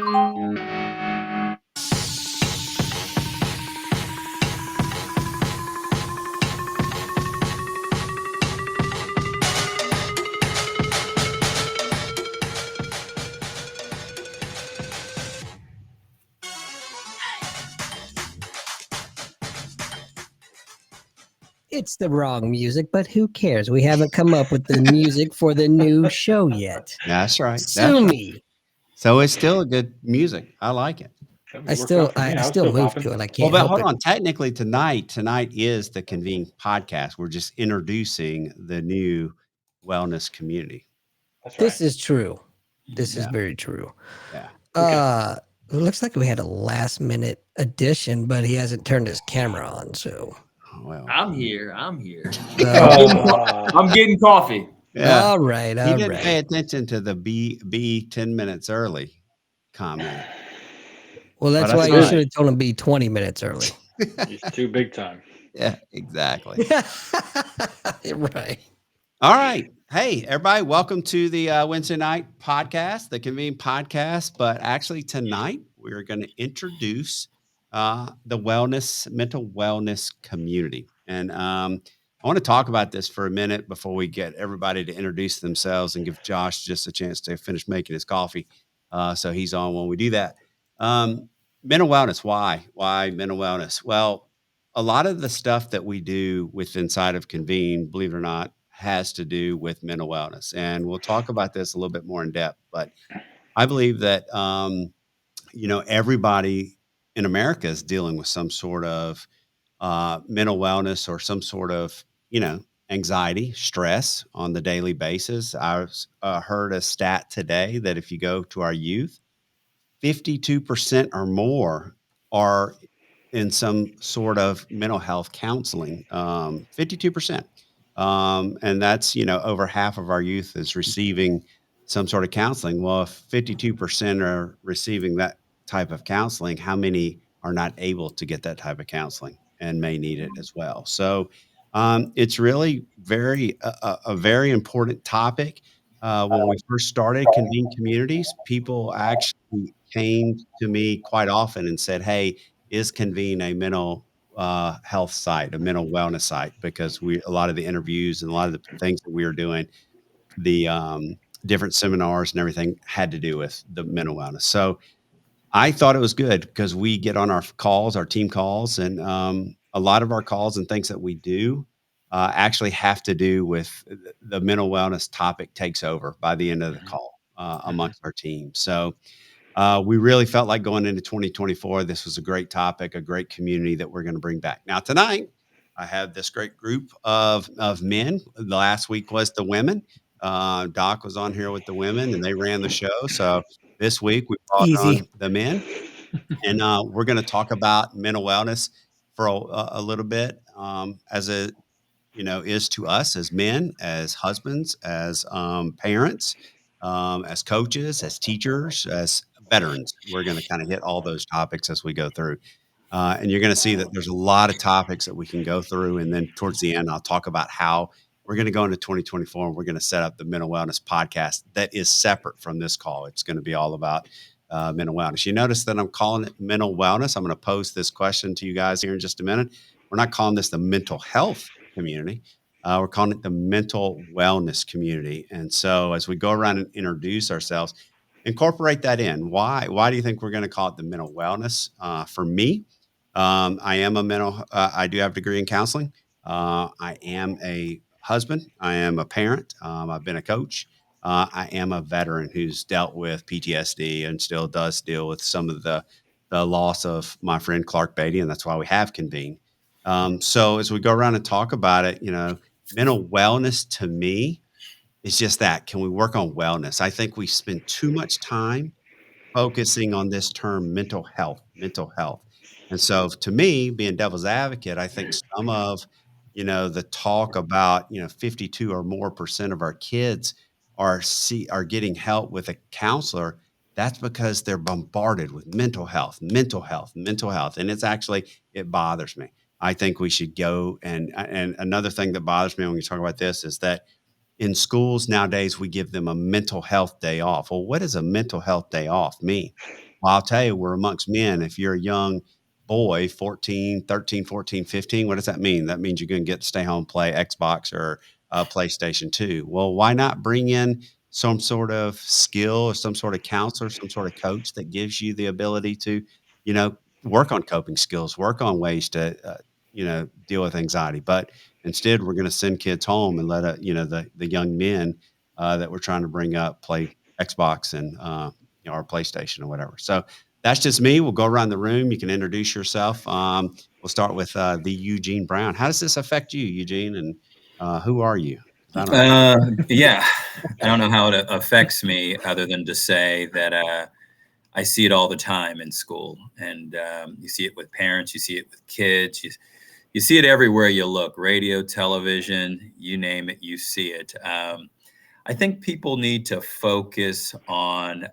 It's the wrong music, but who cares? We haven't come up with the music for the new show yet. That's right. Sue me. So it's still a good music. I like it. I still move to it. I can't Well, but help hold it. on. Technically, tonight is the Convene podcast. We're just introducing the new wellness community. That's right. This is true. This is Yeah. very true. Yeah. It looks like we had a last minute addition, but he hasn't turned his camera on. So Well, I'm here. uh, I'm getting coffee. yeah. all right. He All didn't pay right. attention to the be 10 minutes early comment. Well, that's But why that's you right. should have told him be 20 minutes early. He's too big time. Yeah, exactly. Right. All right. Hey, everybody, welcome to the Wednesday night podcast, the Convene podcast. But actually tonight, we're going to introduce the mental wellness community. And I want to talk about this for a minute before we get everybody to introduce themselves and give Josh just a chance to finish making his coffee. So he's on when we do that. Mental wellness. Why mental wellness? Well, a lot of the stuff that we do inside of Convene, believe it or not, has to do with mental wellness. And we'll talk about this a little bit more in depth, but I believe that, everybody in America is dealing with some sort of mental wellness or some sort of, anxiety, stress on the daily basis. I heard a stat today that if you go to our youth, 52% or more are in some sort of mental health counseling, 52%. And that's, over half of our youth is receiving some sort of counseling. Well, if 52% are receiving that type of counseling, how many are not able to get that type of counseling and may need it as well? So it's really a very important topic. When we first started Convene Communities, people actually came to me quite often and said, "Hey, is Convene a mental health site, a mental wellness site?" Because a lot of the interviews and a lot of the things that we were doing, the different seminars and everything had to do with the mental wellness. So I thought it was good because we get on our calls, our team calls, and a lot of our calls and things that we do actually have to do with the mental wellness topic takes over by the end of the call amongst our team. So we really felt like going into 2024, this was a great topic, a great community that we're going to bring back. Now, tonight, I have this great group of men. The last week was the women. Doc was on here with the women, and they ran the show. So this week, we brought Easy. on the men, and we're going to talk about mental wellness for a little bit as it is to us as men, as husbands, as parents, as coaches, as teachers, as veterans. We're going to kind of hit all those topics as we go through. And you're going to see that there's a lot of topics that we can go through. And then towards the end, I'll talk about how we're going to go into 2024 and we're going to set up the mental wellness podcast that is separate from this call. It's going to be all about mental wellness. You notice that I'm calling it mental wellness. I'm going to pose this question to you guys here in just a minute. We're not calling this the mental health community. We're calling it the mental wellness community. And so as we go around and introduce ourselves, incorporate that in. Why do you think we're going to call it the mental wellness? For me, I am I do have a degree in counseling. I am a husband. I am a parent. I've been a coach. I am a veteran who's dealt with PTSD and still does deal with some of the loss of my friend Clark Beatty. And that's why we have Convene. So as we go around and talk about it, mental wellness to me is just that. Can we work on wellness? I think we spend too much time focusing on this term mental health. And so to me, being devil's advocate, I think some of, the talk about, 52 or more percent of our kids are getting help with a counselor. That's because they're bombarded with mental health. And it bothers me. I think we should go and another thing that bothers me when we talk about this is that in schools nowadays, we give them a mental health day off. Well, what does a mental health day off mean? Well, I'll tell you, we're amongst men. If you're a young boy, 14, 13, 14, 15, what does that mean? That means you're going to get to stay home, play Xbox or PlayStation 2. Well, why not bring in some sort of skill or some sort of counselor, some sort of coach that gives you the ability to, work on coping skills, work on ways to, deal with anxiety. But instead, we're going to send kids home and let, the young men that we're trying to bring up play Xbox and, or PlayStation or whatever. So that's just me. We'll go around the room. You can introduce yourself. We'll start with the Eugene Brown. How does this affect you, Eugene? And who are you? 'Cause I don't know. Yeah, I don't know how it affects me other than to say that I see it all the time in school, and you see it with parents, you see it with kids, you see it everywhere you look, radio, television, you name it, you see it. I think people need to focus on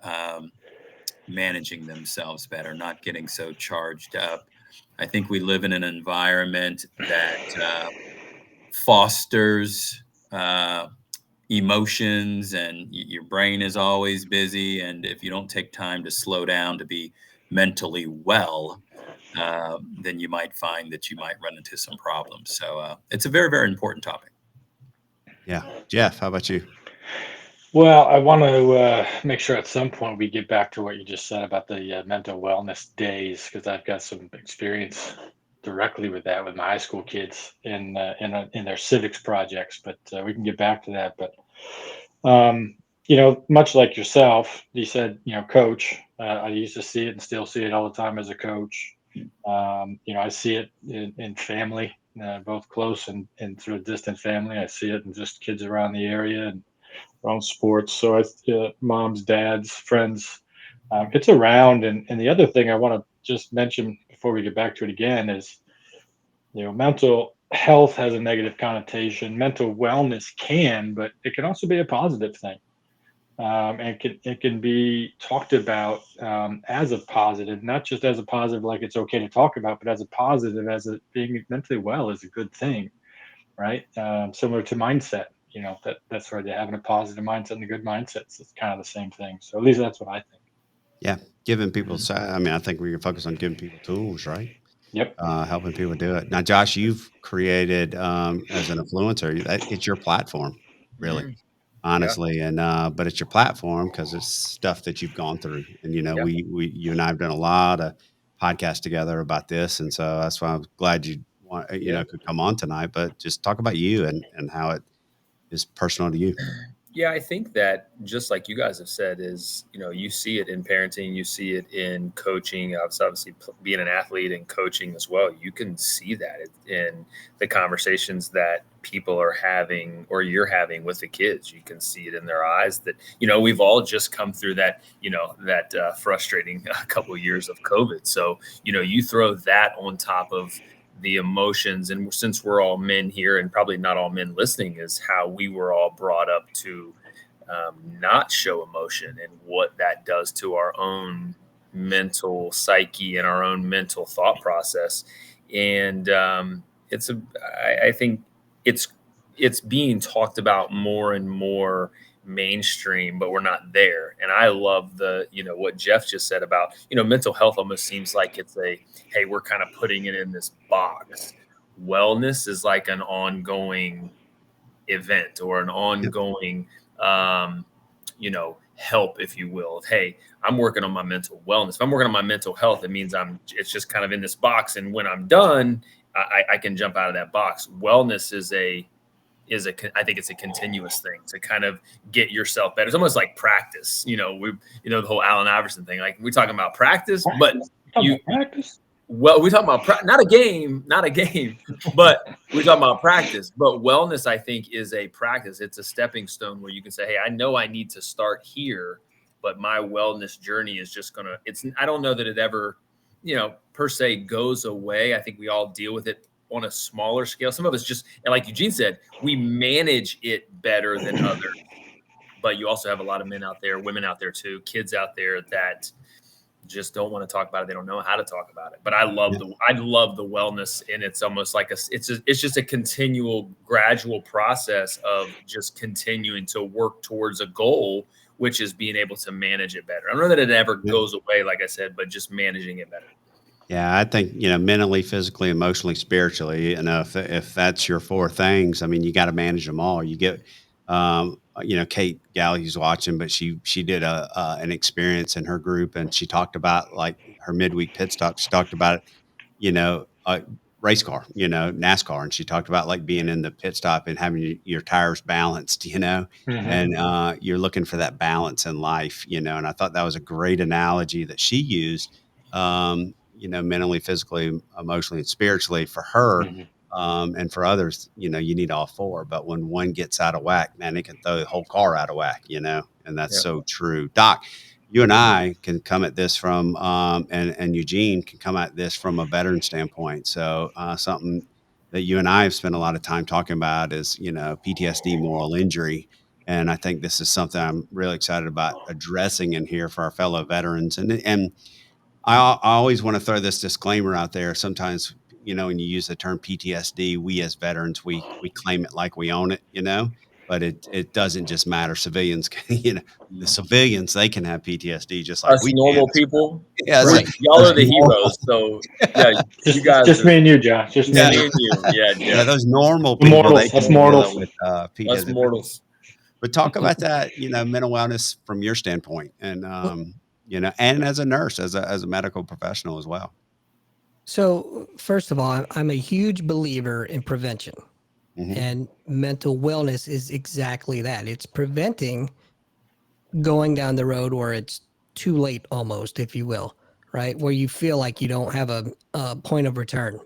managing themselves better, not getting so charged up. I think we live in an environment that fosters emotions, and your brain is always busy. And if you don't take time to slow down to be mentally well, then you might find that you might run into some problems. So it's a very, very important topic. Yeah. Jeff, how about you? Well, I want to make sure at some point we get back to what you just said about the mental wellness days, because I've got some experience directly with that with my high school kids in their civics projects. But we can get back to that. But much like yourself, you said, coach. I used to see it and still see it all the time as a coach. I see it in family, both close and through a distant family. I see it in just kids around the area and around sports. So moms, dads, friends, it's around. And the other thing I want to just mention before we get back to it again is, mental health has a negative connotation. Mental wellness can, but it can also be a positive thing. And it can be talked about as a positive, not just as a positive, like it's okay to talk about, but as a positive, being mentally well is a good thing, right? Similar to mindset, that's right. Having a positive mindset and a good mindset is kind of the same thing. So at least that's what I think. Yeah. Giving people, I think we can focus on giving people tools, right? Yep. Helping people do it. Now, Josh, you've created as an influencer, it's your platform, really, honestly. And but it's your platform because it's stuff that you've gone through. And you and I have done a lot of podcasts together about this, and so that's why I'm glad you could come on tonight. But just talk about you and how it is personal to you. Yeah, I think that just like you guys have said is, you see it in parenting, you see it in coaching, obviously being an athlete and coaching as well. You can see that in the conversations that people are having or you're having with the kids. You can see it in their eyes that, we've all just come through that, that frustrating couple of years of COVID. So, you throw that on top of the emotions, and since we're all men here and probably not all men listening, is how we were all brought up to not show emotion and what that does to our own mental psyche and our own mental thought process. And I think it's being talked about more and more mainstream, but we're not there. And I love what Jeff just said about, mental health almost seems like it's hey, we're kind of putting it in this box. Wellness is like an ongoing event or an ongoing, help, if you will. Hey, I'm working on my mental wellness. If I'm working on my mental health, it means it's just kind of in this box. And when I'm done, I can jump out of that box. Wellness I think it's a continuous thing to kind of get yourself better. It's almost like practice, the whole Allen Iverson thing. Like we're talking about practice, but practice. Well, we're talking about not a game, but we're talking about practice. But wellness, I think, is a practice. It's a stepping stone where you can say, hey, I know I need to start here, but my wellness journey is just I don't know that it ever, per se goes away. I think we all deal with it on a smaller scale. Some of us just, and like Eugene said, we manage it better than others. But you also have a lot of men out there, women out there too, kids out there that just don't want to talk about it. They don't know how to talk about it. But I love the wellness, and it's almost like it's just a continual, gradual process of just continuing to work towards a goal which is being able to manage it better. I don't know that it ever goes away, like I said, but just managing it better. Yeah, I think, mentally, physically, emotionally, spiritually, if that's your four things, I mean, you got to manage them all. You get, Kate Galley's watching, but she did an experience in her group, and she talked about like her midweek pit stop. She talked about, a race car, NASCAR, and she talked about like being in the pit stop and having your tires balanced, and you're looking for that balance in life, and I thought that was a great analogy that she used. Mentally, physically, emotionally, and spiritually for her. And for others, you need all four. But when one gets out of whack, man, it can throw the whole car out of whack, and that's so true. Doc, you and I can come at this from, and Eugene can come at this from a veteran standpoint. So something that you and I have spent a lot of time talking about is, PTSD, moral injury. And I think this is something I'm really excited about addressing in here for our fellow veterans. And I always want to throw this disclaimer out there. Sometimes, when you use the term PTSD, we as veterans, we claim it like we own it, but it doesn't just matter. Civilians can, the civilians, they can have PTSD just like Us we normal can. people, Yeah, y'all are the heroes. So yeah, you guys just me and you, Josh. Just me and and you. Yeah, yeah, those normal The people, mortals, they can us deal mortals. with us PTSD. mortals. But talk about that, mental wellness from your standpoint, and and as a nurse, as a medical professional as well. So, first of all, I'm a huge believer in prevention, and mental wellness is exactly that. It's preventing going down the road where it's too late, almost, if you will, right? Where you feel like you don't have a point of return.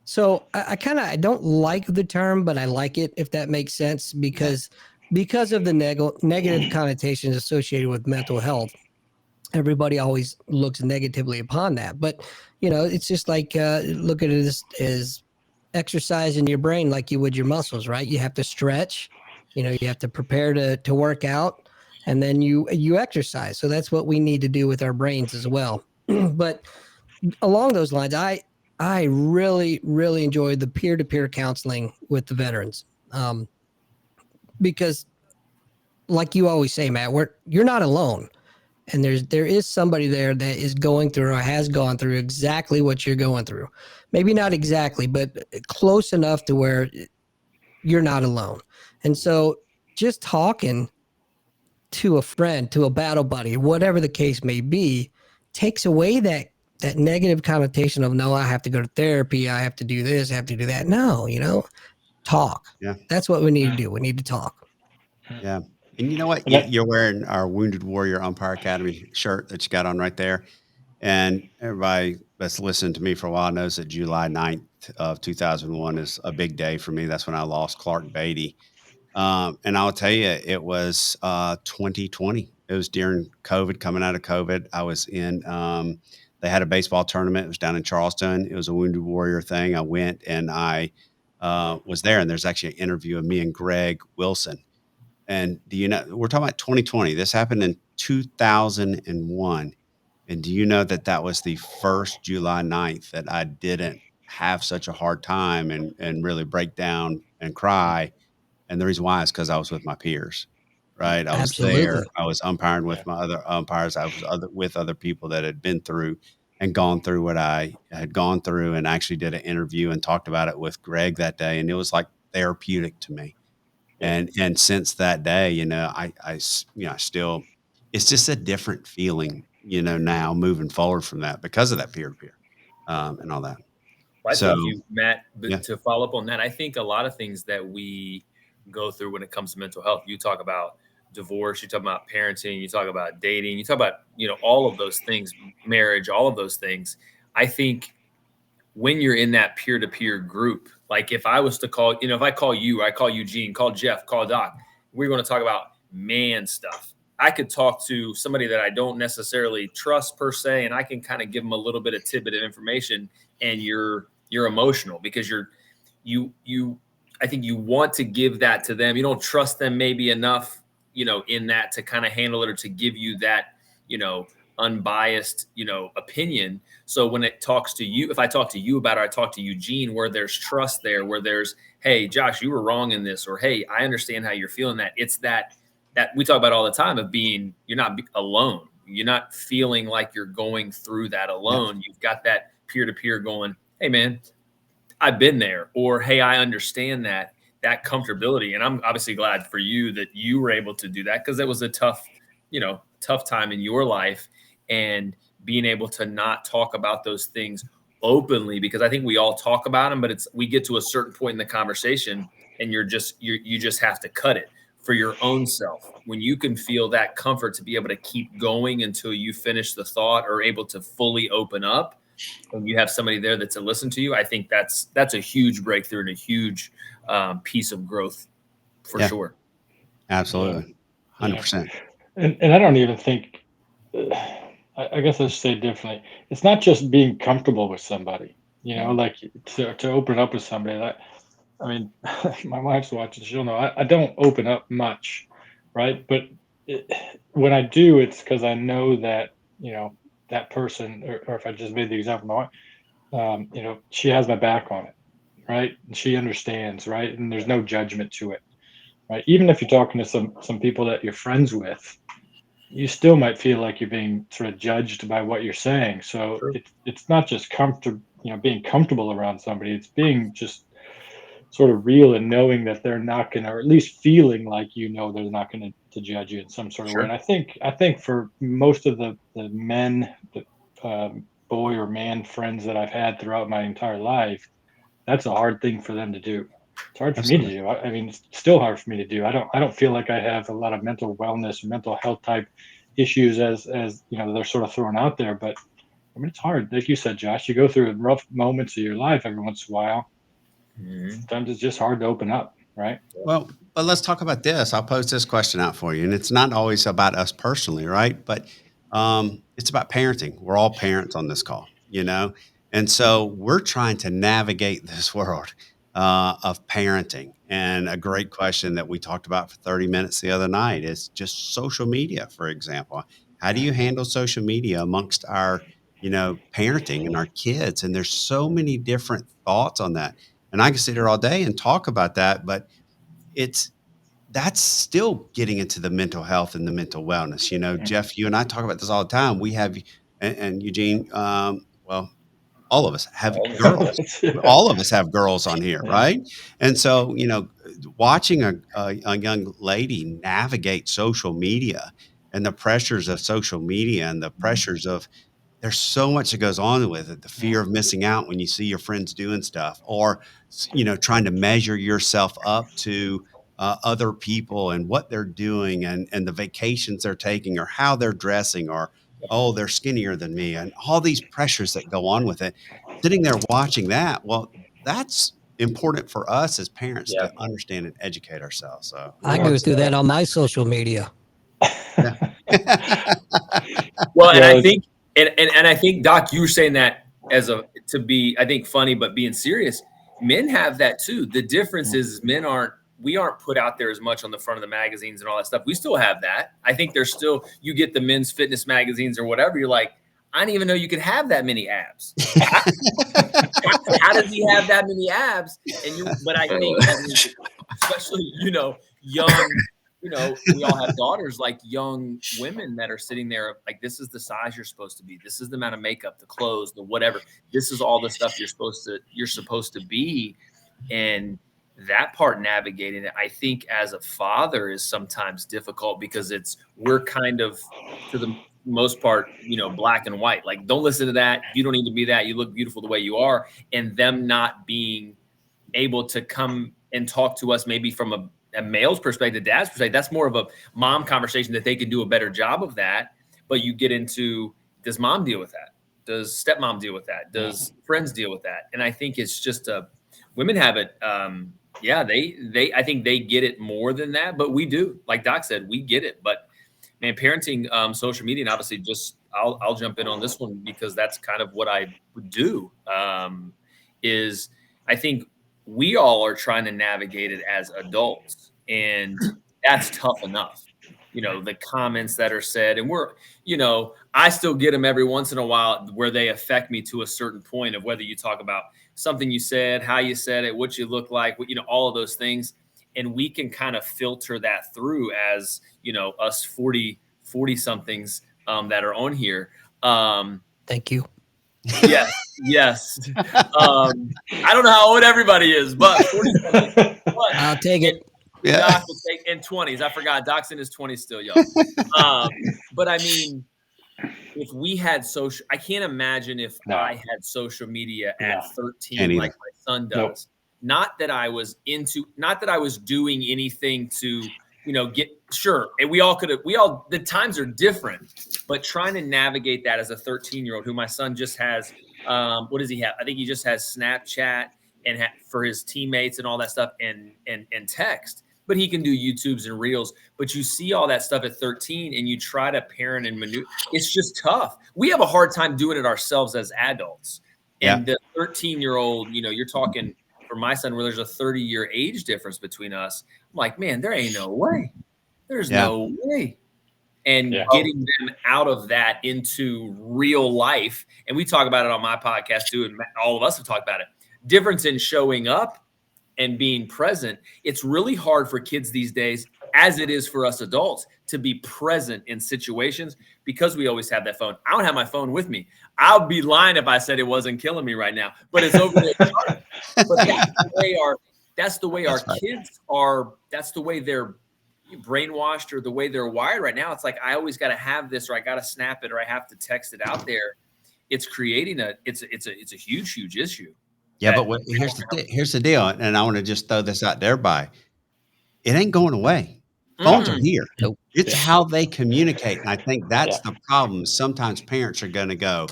So I don't like the term, but I like it, if that makes sense, because of the negative connotations associated with mental health. Everybody always looks negatively upon that, but it's just like look at it as exercise in your brain, like you would your muscles, right? You have to stretch, you have to prepare to work out, and then you exercise. So that's what we need to do with our brains as well. But along those lines, I really, really enjoyed the peer-to-peer counseling with the veterans, because, like you always say, Matt, you're not alone, and there is somebody there that is going through or has gone through exactly what you're going through. Maybe not exactly, but close enough to where you're not alone. And so, just talking to a friend, to a battle buddy, whatever the case may be, takes away that negative connotation of, no, I have to go to therapy, I have to do this, I have to do that. No, talk. Yeah. That's what we need to do. We need to talk. Yeah. And you know what? You're wearing our Wounded Warrior Umpire Academy shirt that you got on right there. And everybody that's listened to me for a while knows that July 9th of 2001 is a big day for me. That's when I lost Clark Beatty. And I'll tell you, it was 2020. It was during COVID, coming out of COVID. I was in, they had a baseball tournament. It was down in Charleston. It was a Wounded Warrior thing. I went and I was there. And there's actually an interview of me and Greg Wilson. And we're talking about 2020. This happened in 2001. And do you know that was the first July 9th that I didn't have such a hard time and really break down and cry? And the reason why is because I was with my peers, right? I was there. Absolutely. I was umpiring with my other umpires. I was with other people that had been through and gone through what I had gone through, and actually did an interview and talked about it with Greg that day. And it was like therapeutic to me. And since that day, I still, it's just a different feeling, now moving forward from that because of that peer to peer, and all that. Well, I So, think Matt, yeah. to follow up on that, I think a lot of things that we go through when it comes to mental health, you talk about divorce, you talk about parenting, you talk about dating, you talk about, all of those things, marriage, all of those things. I think when you're in that peer-to-peer group, like if I was to call, if I call you, I call Eugene, call Jeff, call Doc, we're going to talk about man stuff. I could talk to somebody that I don't necessarily trust per se, and I can kind of give them a little bit of tidbit of information, and you're emotional because I think you want to give that to them. You don't trust them maybe enough, in that to kind of handle it or to give you that, unbiased, opinion. So when it talks to you, if I talk to you about it, I talk to Eugene, where there's trust there, where there's, hey, Josh, you were wrong in this, or hey, I understand how you're feeling that. It's that that we talk about all the time of being, you're not alone. You're not feeling like you're going through that alone. You've got that peer-to-peer going, hey man, I've been there, or, hey, I understand that comfortability. And I'm obviously glad for you that you were able to do that, because it was a tough time in your life, and being able to not talk about those things openly, because I think we all talk about them, but we get to a certain point in the conversation and you just have to cut it for your own self. When you can feel that comfort to be able to keep going until you finish the thought, or able to fully open up, and you have somebody there that's to listen to you, I think that's a huge breakthrough and a huge piece of growth for sure. Absolutely. 100%. And I don't even think, I guess I should say it differently. It's not just being comfortable with somebody, like to open up with somebody. I mean, my wife's watching, she'll know I don't open up much, right? But when I do, it's because I know that, that person, or if I just made the example, my wife, she has my back on it, right? And she understands, right? And there's no judgment to it, right? Even if you're talking to some people that you're friends with, you still might feel like you're being sort of judged by what you're saying. So it's not just being comfortable around somebody. It's being just sort of real, and knowing that they're not going to, or at least feeling like they're not going to judge you in some sort of way. And I think for most of the men, the boy or man friends that I've had throughout my entire life, that's a hard thing for them to do. It's hard for me to do. I mean, it's still hard for me to do. I don't feel like I have a lot of mental wellness or mental health type issues as they're sort of thrown out there. But I mean, it's hard. Like you said, Josh, you go through rough moments of your life every once in a while. Sometimes it's just hard to open up, right? Well, but let's talk about this. I'll pose this question out for you, and it's not always about us personally, right? But it's about parenting. We're all parents on this call, and so we're trying to navigate this world of parenting. And a great question that we talked about for 30 minutes the other night is just social media, for example. How do you handle social media amongst our, parenting and our kids? And there's so many different thoughts on that. And I can sit here all day and talk about that, but that's still getting into the mental health and the mental wellness. Jeff, you and I talk about this all the time. We have, and Eugene, well, all of us have girls. All of us have girls on here, right? And so, watching a young lady navigate social media and the pressures of social media and the pressures of, there's so much that goes on with it. The fear of missing out when you see your friends doing stuff, or, trying to measure yourself up to other people and what they're doing, and the vacations they're taking, or how they're dressing, or, oh, they're skinnier than me, and all these pressures that go on with it. Sitting there watching that, well, that's important for us as parents to understand and educate ourselves. So I go through that on my social media. yeah. Well, and I think, and I think, Doc, you were saying that to be, I think, funny, but being serious. Men have that too. The difference is we aren't put out there as much on the front of the magazines and all that stuff. We still have that. I think there's still, you get the men's fitness magazines or whatever. You're like, I didn't even know you could have that many abs. How does he have that many abs? But I think, especially, young, we all have daughters, like young women that are sitting there like, this is the size you're supposed to be. This is the amount of makeup, the clothes, the whatever. This is all the stuff you're supposed to be. And that part, navigating it, I think as a father, is sometimes difficult, because we're kind of, to the most part, black and white. Like, don't listen to that. You don't need to be that. You look beautiful the way you are. And them not being able to come and talk to us, maybe from a male's perspective, dad's perspective. That's more of a mom conversation, that they can do a better job of that. But you get into, does mom deal with that? Does stepmom deal with that? Does friends deal with that? And I think it's just women have it. I think they get it more than that, but we do. Like Doc said, we get it. But man, parenting, social media, and obviously, just I'll jump in on this one, because that's kind of what I would do. Is I think we all are trying to navigate it as adults, and that's tough enough. The comments that are said, and I still get them every once in a while, where they affect me to a certain point, of whether you talk about something you said, how you said it, what you look like, all of those things. and we can kind of filter that through as, you know, us 40 somethings that are on here. Thank you. Yes. I don't know how old everybody is, but 40 something. I'll take it. Yeah. Doc will take in 20s. I forgot Doc's in his 20s still, y'all. But I mean, if we had social, I can't imagine if I had social media at 13 like my son does. Nope. Not that I was doing anything to, you know, and the times are different, but trying to navigate that as a 13-year-old who my son just has, what does he have? I think he just has Snapchat and for his teammates and all that stuff and text, but he can do YouTubes and Reels. But you see all that stuff at 13 and you try to parent and maneuver. It's just tough. We have a hard time doing it ourselves as adults. And the 13-year-old, you know, you're talking for my son where there's a 30-year age difference between us. I'm like, man, there ain't no way. There's no way. And getting them out of that into real life. And we talk about it on my podcast too. And all of us have talked about it. Difference in showing up and being present. It's really hard for kids these days, as it is for us adults, to be present in situations because we always have that phone. I don't have my phone with me. I'll be lying if I said it wasn't killing me right now, but it's over there. But that's the way our kids are. That's the way they're brainwashed or the way they're wired right now. It's like, I always got to have this, or I got to snap it, or I have to text it out there. It's creating it's a huge issue. Yeah, but here's the deal, and I want to just throw this out there. It ain't going away. Phones are here. Nope. It's how they communicate, and I think that's the problem. Sometimes parents are going to go,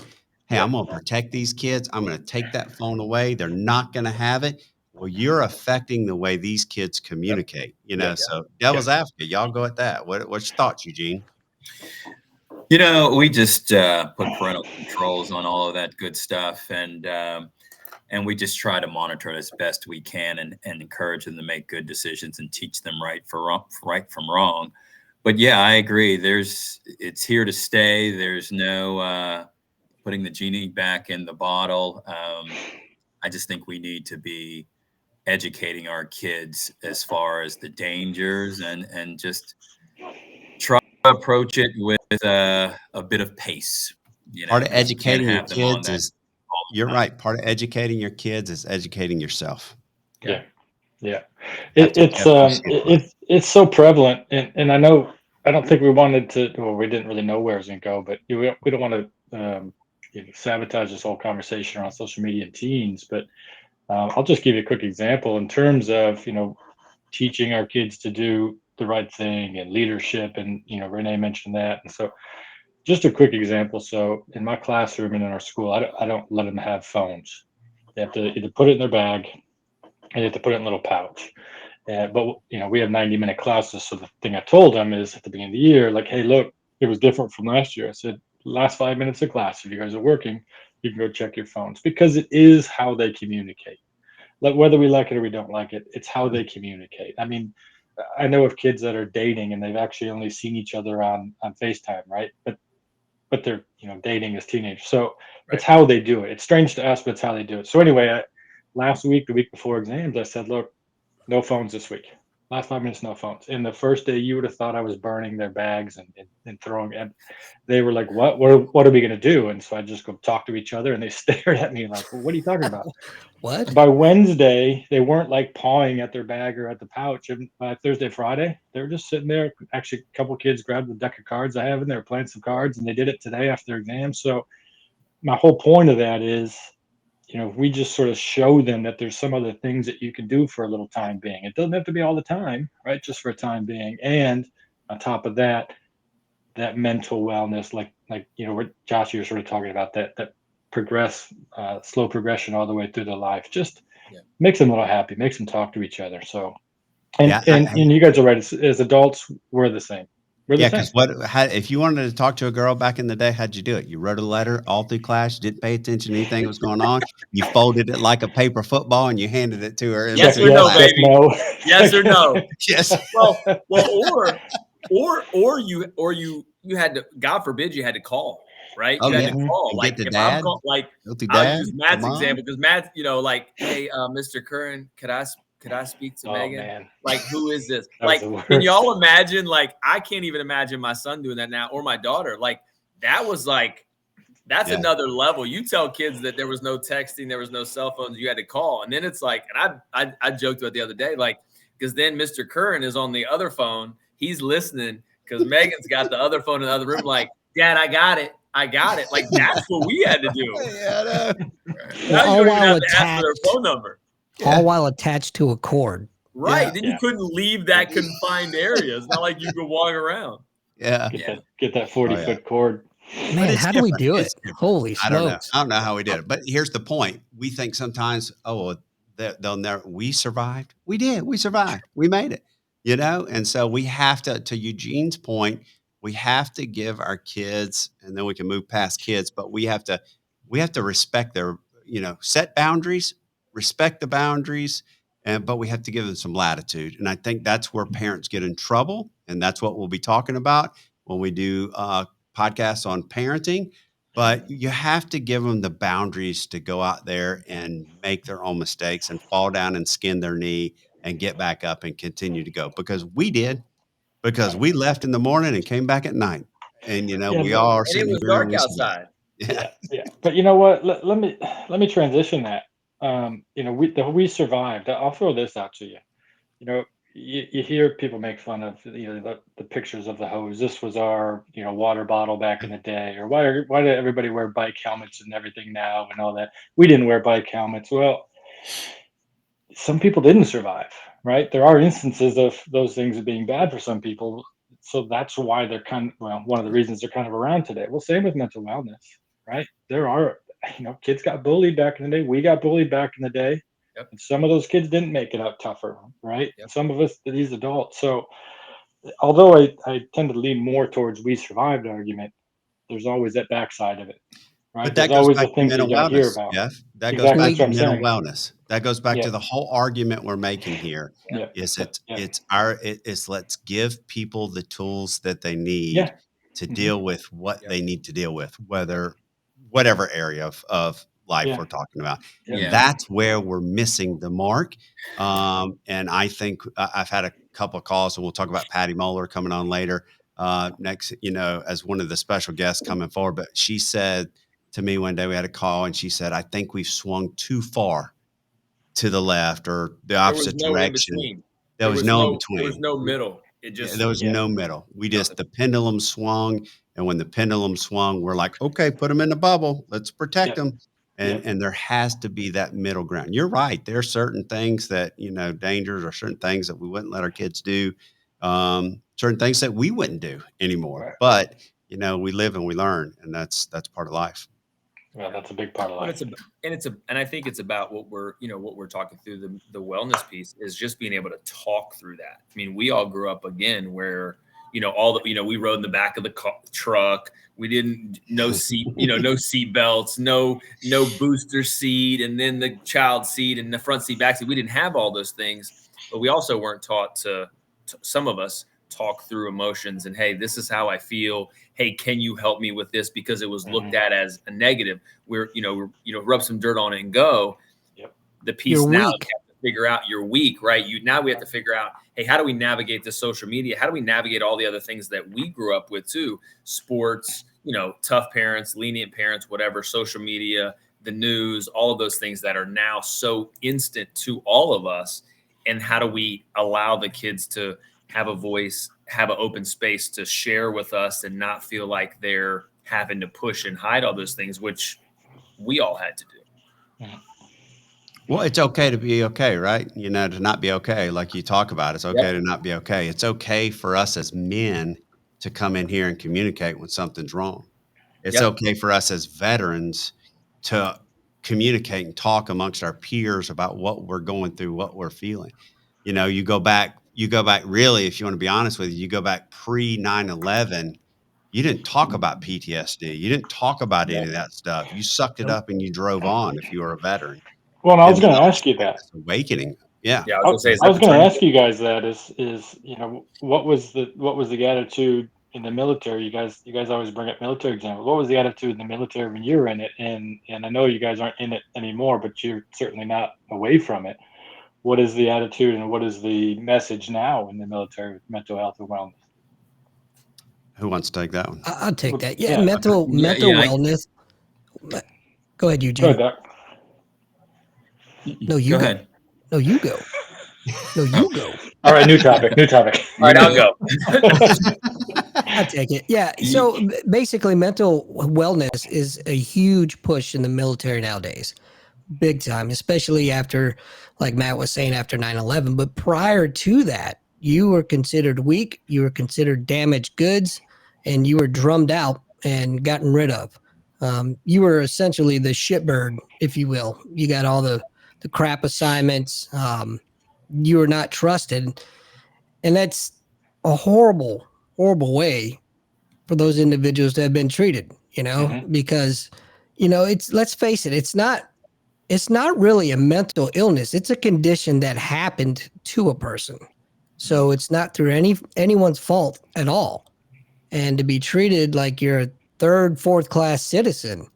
"Hey, I'm going to protect these kids. I'm going to take that phone away. They're not going to have it." Well, you're affecting the way these kids communicate. You know, so devil's advocate. Y'all go at that. What's your thoughts, Eugene? You know, we just put parental controls on all of that good stuff, and we just try to monitor it as best we can and encourage them to make good decisions and teach them right from wrong. But yeah, I agree. It's here to stay. There's no putting the genie back in the bottle. I just think we need to be educating our kids as far as the dangers and just try to approach it with a bit of pace. You know, part of educating your kids is, you're right. Part of educating your kids is educating yourself. It's so prevalent, and I don't think we wanted to. Well, we didn't really know where it was going to go, but we don't want to sabotage this whole conversation around social media and teens. But I'll just give you a quick example in terms of, you know, teaching our kids to do the right thing and leadership, and, you know, Renee mentioned that, and so just a quick example. So in my classroom and in our school, I don't let them have phones. They have to either put it in their bag and they have to put it in a little pouch. But, you know, we have 90-minute classes. So the thing I told them is at the beginning of the year, like, hey, look, it was different from last year. I said, last 5 minutes of class, if you guys are working, you can go check your phones, because it is how they communicate. Like, whether we like it or we don't like it, it's how they communicate. I mean, I know of kids that are dating and they've actually only seen each other on FaceTime, right? But they're, you know, dating as teenagers. So it's how they do it. It's strange to us, but it's how they do it. So anyway, last week, the week before exams, I said, look, no phones this week. Last 5 minutes, no phones. And the first day, you would have thought I was burning their bags and throwing. And they were like, what are we going to do? And so I just go talk to each other, and they stared at me like, well, what are you talking about? What? By Wednesday, they weren't like pawing at their bag or at the pouch. And by Thursday, Friday, they were just sitting there. Actually, a couple of kids grabbed the deck of cards I have, and they were playing some cards, and they did it today after their exam. So my whole point of that is, you know, we just sort of show them that there's some other things that you can do for a little time being. It doesn't have to be all the time, right? Just for a time being. And on top of that, that mental wellness, like, you know, what Josh, you're sort of talking about, that slow progression all the way through their life, just makes them a little happy, makes them talk to each other. So, and you guys are right. As adults, we're the same. Because if you wanted to talk to a girl back in the day, how'd you do it? You wrote a letter all through class, didn't pay attention to anything that was going on. You folded it like a paper football and you handed it to her. Yes or no, baby. No. Yes or no. Yes. Or you had to, God forbid, you had to call, right? Oh, you had to call. And like, get to if dad. I'm call, like, Go through I'll dad, use Matt's mom. example, because Matt, you know, like, hey, Mr. Curran, could I could I speak to Oh Megan? man, Like, who is this? that was Like, the worst. can y'all imagine? Like, I can't even imagine my son doing that now, or my daughter. Like, that was like, that's another level. You tell kids that there was no texting, there was no cell phones, you had to call. And then it's like, and I joked about the other day, like, because then Mr. Curran is on the other phone. He's listening because Megan's got the other phone in the other room. Like, Dad, I got it. I got it. Like, that's what we had to do. Yeah, Now all you don't even while have to ask for their phone number. all while attached to a cord. Right. Yeah. Then you couldn't leave that confined area. It's not like you could walk around. yeah. Get that 40-foot cord. Man, it's how do we different. do it? It's different. Holy I don't know. smokes. I don't know how we did it. But here's the point. We think sometimes, they'll never, we survived. We did. We survived. We made it, And so we have to Eugene's point, we have to give our kids, and then we can move past kids, but we have to respect their, set boundaries, respect the boundaries, but we have to give them some latitude. And I think that's where parents get in trouble. And that's what we'll be talking about when we do podcasts on parenting. But you have to give them the boundaries to go out there and make their own mistakes and fall down and skin their knee and get back up and continue to go, because we did, because we left in the morning and came back at night. And, we all are And it sitting was here. dark outside. Yeah. Yeah. But you know what? Let me transition that. We survived. I'll throw this out to you. You hear people make fun of the pictures of the hose. This was our water bottle back in the day, or why did everybody wear bike helmets and everything now and all that? We didn't wear bike helmets. Well, some people didn't survive, right? There are instances of those things being bad for some people, so that's why they're one of the reasons they're kind of around today. Well, same with mental wellness, right? There are kids got bullied back in the day. We got bullied back in the day. Yep. And some of those kids didn't make it out tougher, right? Yep. Some of us, these adults. So although I tend to lean more towards we survived argument, there's always that backside of it, right? But There's that goes always back the to things mental you got to hear wellness, about. Jeff. That goes Exactly, back that's to what I'm mental saying. wellness. That goes back Yeah. to the whole argument we're making here. Yeah. It's let's give people the tools that they need Yeah. to Mhm. deal with what they need to deal with, whatever area of life Yeah. we're talking about. Yeah. And that's where we're missing the mark. And I think I've had a couple of calls, and we'll talk about Patty Moeller coming on later next, as one of the special guests coming forward. But she said to me one day, we had a call, and she said, I think we've swung too far to the left or the opposite There was no in direction. between. There was no in There was between. no middle. It Yeah, just there was no middle. The pendulum swung. And when the pendulum swung, we're like, okay, put them in the bubble. Let's protect them. And there has to be that middle ground. You're right. There are certain things that, dangers, or certain things that we wouldn't let our kids do. Certain things that we wouldn't do anymore. Right. But, we live and we learn, and that's part of life. Well, that's a big part of life. And I think it's about what we're talking through the wellness piece is just being able to talk through that. I mean, we all grew up again where we rode in the back of the truck. We didn't no seat belts, no booster seat, and then the child seat and the front seat, back seat. We didn't have all those things, but we also weren't taught to some of us talk through emotions and, hey, this is how I feel. Hey, can you help me with this? Because it was looked at as a negative. We're rub some dirt on it and go. Yep. The piece You're now weak. we have to figure out you're weak, right? Now we have to figure out, hey, how do we navigate this social media? How do we navigate all the other things that we grew up with too? Sports, tough parents, lenient parents, whatever, social media, the news, all of those things that are now so instant to all of us. And how do we allow the kids to have a voice, have an open space to share with us and not feel like they're having to push and hide all those things, which we all had to do. Well, it's okay to be okay, right? To not be okay, like you talk about. It's okay to not be okay. It's okay for us as men to come in here and communicate when something's wrong. It's okay for us as veterans to communicate and talk amongst our peers about what we're going through, what we're feeling. You go back really, if you want to be honest with you go back pre 9/11, you didn't talk about PTSD. You didn't talk about any of that stuff. You sucked it up and you drove on if you were a veteran. Well, and I was And going to then ask you that. this awakening. Yeah. Yeah, I was I going was going to ask you guys that is what was the attitude in the military? You guys always bring up military examples. What was the attitude in the military when you were in it? And I know you guys aren't in it anymore, but you're certainly not away from it. what is the attitude and what is the message now in the military with mental health and wellness? Who wants to take that one? I'll take that. Yeah, Yeah. mental Yeah, wellness. Go ahead, Go Eugene. ahead, Doc. No, you Go go. ahead. No, you go. No, you go. All right, new topic. All right, I'll go. I'll take it. Yeah. So basically, mental wellness is a huge push in the military nowadays. Big time, especially after, like Matt was saying, after 9/11. But prior to that, you were considered weak, you were considered damaged goods, and you were drummed out and gotten rid of. You were essentially the shitbird, if you will. You got all the crap assignments. You were not trusted. And that's a horrible, horrible way for those individuals to have been treated, because, let's face it, it's not really a mental illness. It's a condition that happened to a person. So it's not through anyone's fault at all. And to be treated like you're a third, fourth class citizen,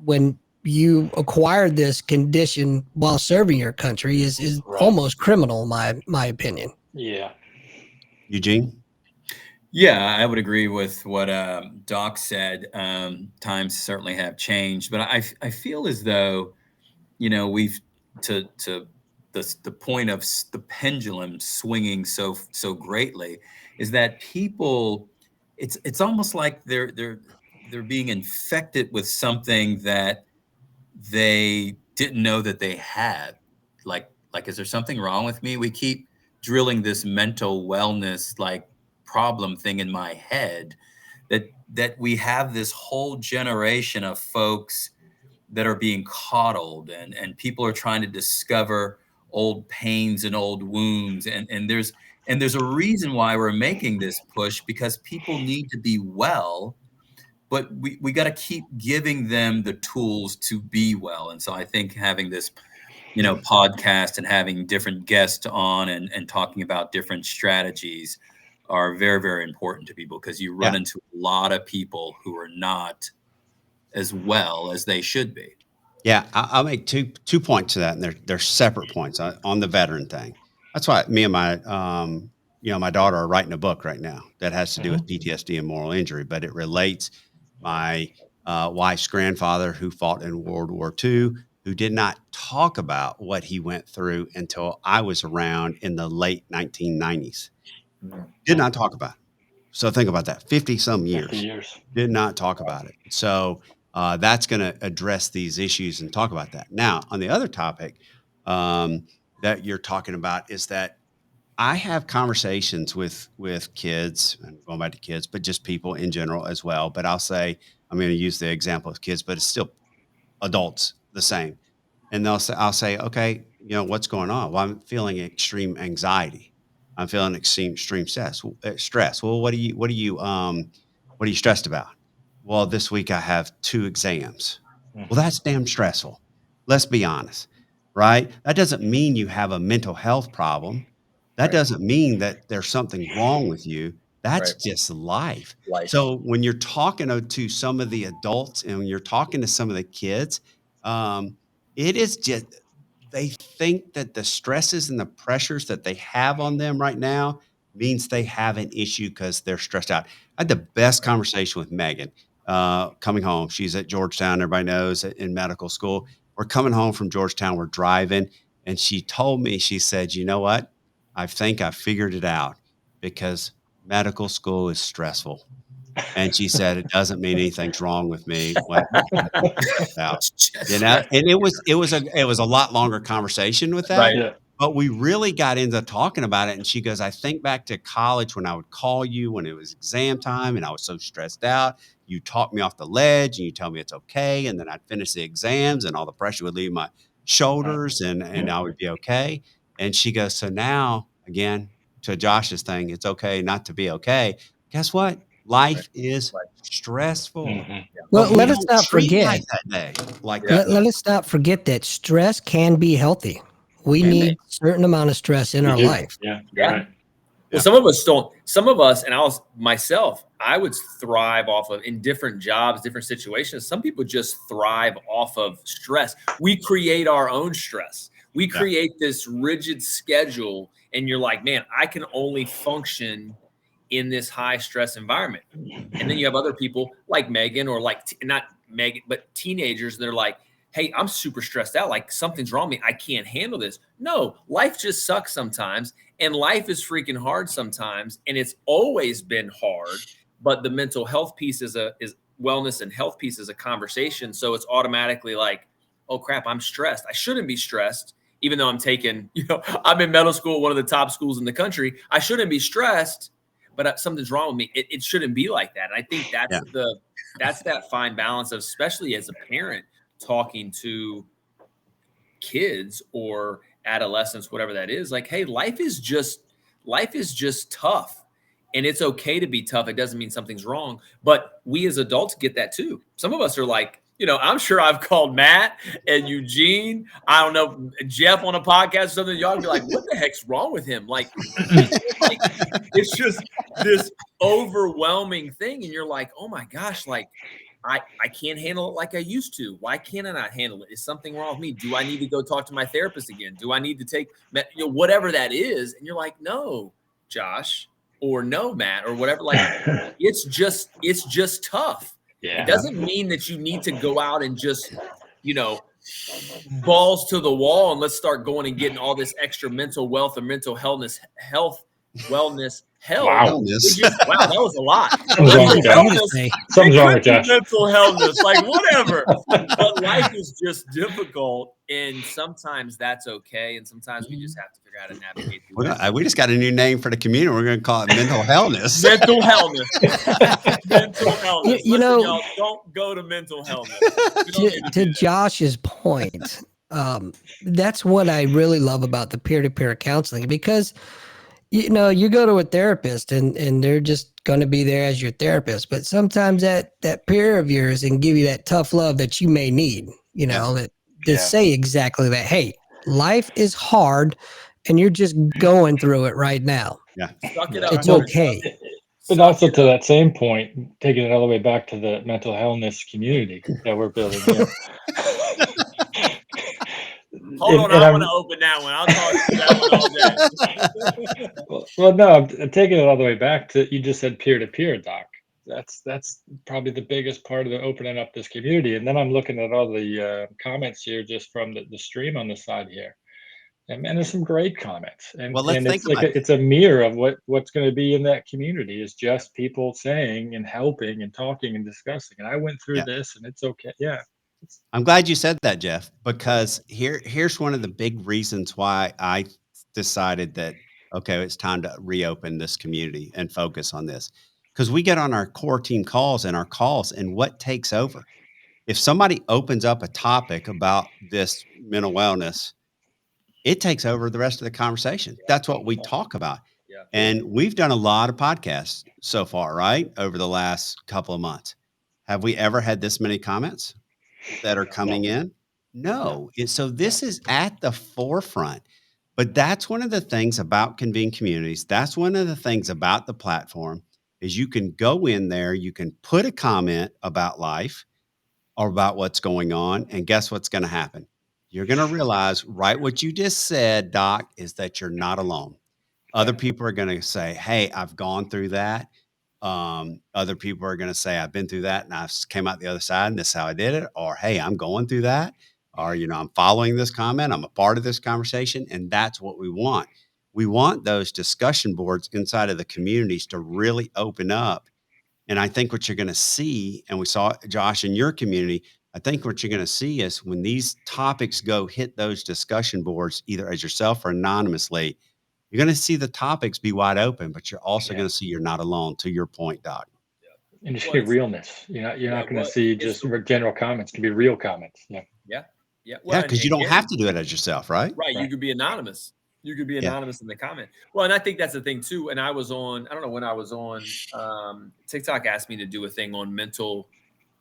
when you acquired this condition while serving your country is Right. almost criminal, in my opinion. Yeah. Eugene? Yeah, I would agree with what Doc said. Times certainly have changed, but I feel as though, we've to the point of the pendulum swinging so greatly is that people, it's almost like they're being infected with something that they didn't know that they had. Like, is there something wrong with me? We keep drilling this mental wellness problem thing in my head that we have this whole generation of folks that are being coddled, and people are trying to discover old pains and old wounds, and there's a reason why we're making this push, because people need to be well, but we got to keep giving them the tools to be well. And so I think having this podcast and having different guests on and talking about different strategies are very, very important to people, because you run into a lot of people who are not as well as they should be. Yeah, I'll make two points to that, and they're separate points on the veteran thing. That's why me and my my daughter are writing a book right now that has to do with PTSD and moral injury, but it relates my wife's grandfather, who fought in World War II, who did not talk about what he went through until I was around in the late 1990s. Did not talk about it. So think about that. 50 some years. 50 years. Did not talk about it. So that's going to address these issues and talk about that. Now, on the other topic that you're talking about is that I have conversations with kids, and going back to kids, but just people in general as well. But I'll say, I'm going to use the example of kids, but it's still adults the same. And I'll say, okay, what's going on? Well, I'm feeling extreme anxiety. I'm feeling extreme stress. Well, what are you stressed about? Well, this week I have 2 exams. Well, that's damn stressful. Let's be honest, right? That doesn't mean you have a mental health problem. That doesn't mean that there's something wrong with you. That's just life. So when you're talking to some of the adults and when you're talking to some of the kids, it is just, they think that the stresses and the pressures that they have on them right now means they have an issue because they're stressed out. I had the best conversation with Megan coming home. She's at Georgetown, everybody knows, in medical school. We're coming home from Georgetown, we're driving, and she told me, she said, you know what? I think I figured it out, because medical school is stressful. And she said, it doesn't mean anything's wrong with me when out, and it was a lot longer conversation with that. Yeah. But we really got into talking about it. And she goes, I think back to college when I would call you when it was exam time and I was so stressed out. You talked me off the ledge and you tell me it's okay. And then I'd finish the exams and all the pressure would leave my shoulders and I would be okay. And she goes, so now, again, to Josh's thing, it's okay not to be okay. Guess what? Life is stressful. Well, let us not Treat forget life that day. Let us not forget that stress can be healthy. We need a certain amount of stress in our life. Yeah. Right. Well, some of us don't. Some of us, and I would thrive off of, in different jobs, different situations. Some people just thrive off of stress. We create our own stress. We create this rigid schedule, and you're like, man, I can only function in this high stress environment. And then you have other people like Megan, or like not Megan, but teenagers that are like, hey, I'm super stressed out. Like something's wrong with me. I can't handle this. No, life just sucks sometimes. And life is freaking hard sometimes. And it's always been hard. But the mental health piece is wellness and health piece is a conversation. So it's automatically like, oh crap, I'm stressed. I shouldn't be stressed, even though I'm taking, I'm in middle school, one of the top schools in the country. I shouldn't be stressed, but something's wrong with me. It shouldn't be like that. And I think that's that fine balance of, especially as a parent, talking to kids or adolescents, whatever that is, like, hey, life is just tough, and it's okay to be tough. It doesn't mean something's wrong, but we as adults get that too. Some of us are like, I'm sure I've called Matt and Eugene, I don't know, Jeff on a podcast or something. Y'all be like, what the heck's wrong with him? Like it's just this overwhelming thing. And you're like, oh my gosh, like I can't handle it like I used to. Why can't I not handle it? Is something wrong with me? Do I need to go talk to my therapist again? Do I need to take, whatever that is? And you're like, no, Josh, or no, Matt, or whatever. Like, it's just tough. Yeah. It doesn't mean that you need to go out and just, balls to the wall and let's start going and getting all this extra mental wealth or mental wellness. Wow. Wow, that was a lot. Something's wrong with Josh. Mental healthness, like whatever. But life is just difficult, and sometimes that's okay, and sometimes we just have to figure out how to navigate through it. We just got a new name for the community. We're going to call it mental healthness. Mental healthness. Mental healthness. Listen, y'all, don't go to mental healthness. To Josh's point, that's what I really love about the peer-to-peer counseling, because you go to a therapist and they're just going to be there as your therapist, but sometimes that peer of yours can give you that tough love that you may need, to say exactly that. Hey, life is hard and you're just going through it right now. Yeah. Suck it up. It's okay. But also to that same point, taking it all the way back to the mental healthness community that we're building here. Hold on, I want to open that one. I'll talk to that one all day. Well, no, I'm taking it all the way back to, you just said peer-to-peer, Doc. That's probably the biggest part of the opening up this community. And then I'm looking at all the comments here just from the stream on the side here. And man, there's some great comments. And, well, let's think it's it's a mirror of what's going to be in that community, is just people saying and helping and talking and discussing. And I went through this and it's okay. Yeah. I'm glad you said that, Jeff, because here's one of the big reasons why I decided that, okay, it's time to reopen this community and focus on this. Because we get on our core team calls and what takes over? If somebody opens up a topic about this mental wellness, it takes over the rest of the conversation. That's what we talk about. Yeah. And we've done a lot of podcasts so far, right? Over the last couple of months. Have we ever had this many comments that are coming in? No. And so this is at the forefront. But that's one of the things about Convene Communities. That's one of the things about the platform, is you can go in there, you can put a comment about life or about what's going on, and guess what's going to happen? You're going to realize right what you just said, Doc, is that you're not alone. Other people are going to say, hey, I've gone through that. Other people are going to say, I've been through that and I came out the other side and this is how I did it. Or, hey, I'm going through that. Or, I'm following this comment. I'm a part of this conversation. And that's what we want. We want those discussion boards inside of the communities to really open up. And I think what you're going to see, and we saw, Josh, in your community, I think what you're going to see is when these topics hit those discussion boards, either as yourself or anonymously, you're going to see the topics be wide open, but you're also going to see you're not alone, to your point, Doc. And just see realness. You're not going to see just general comments. It can be real comments. Yeah. Yeah. Yeah. Well, because you don't have to do it as yourself, right? Right. You could be anonymous. You could be anonymous in the comment. Well, and I think that's the thing too. And I was on, I don't know when I was on, TikTok asked me to do a thing on mental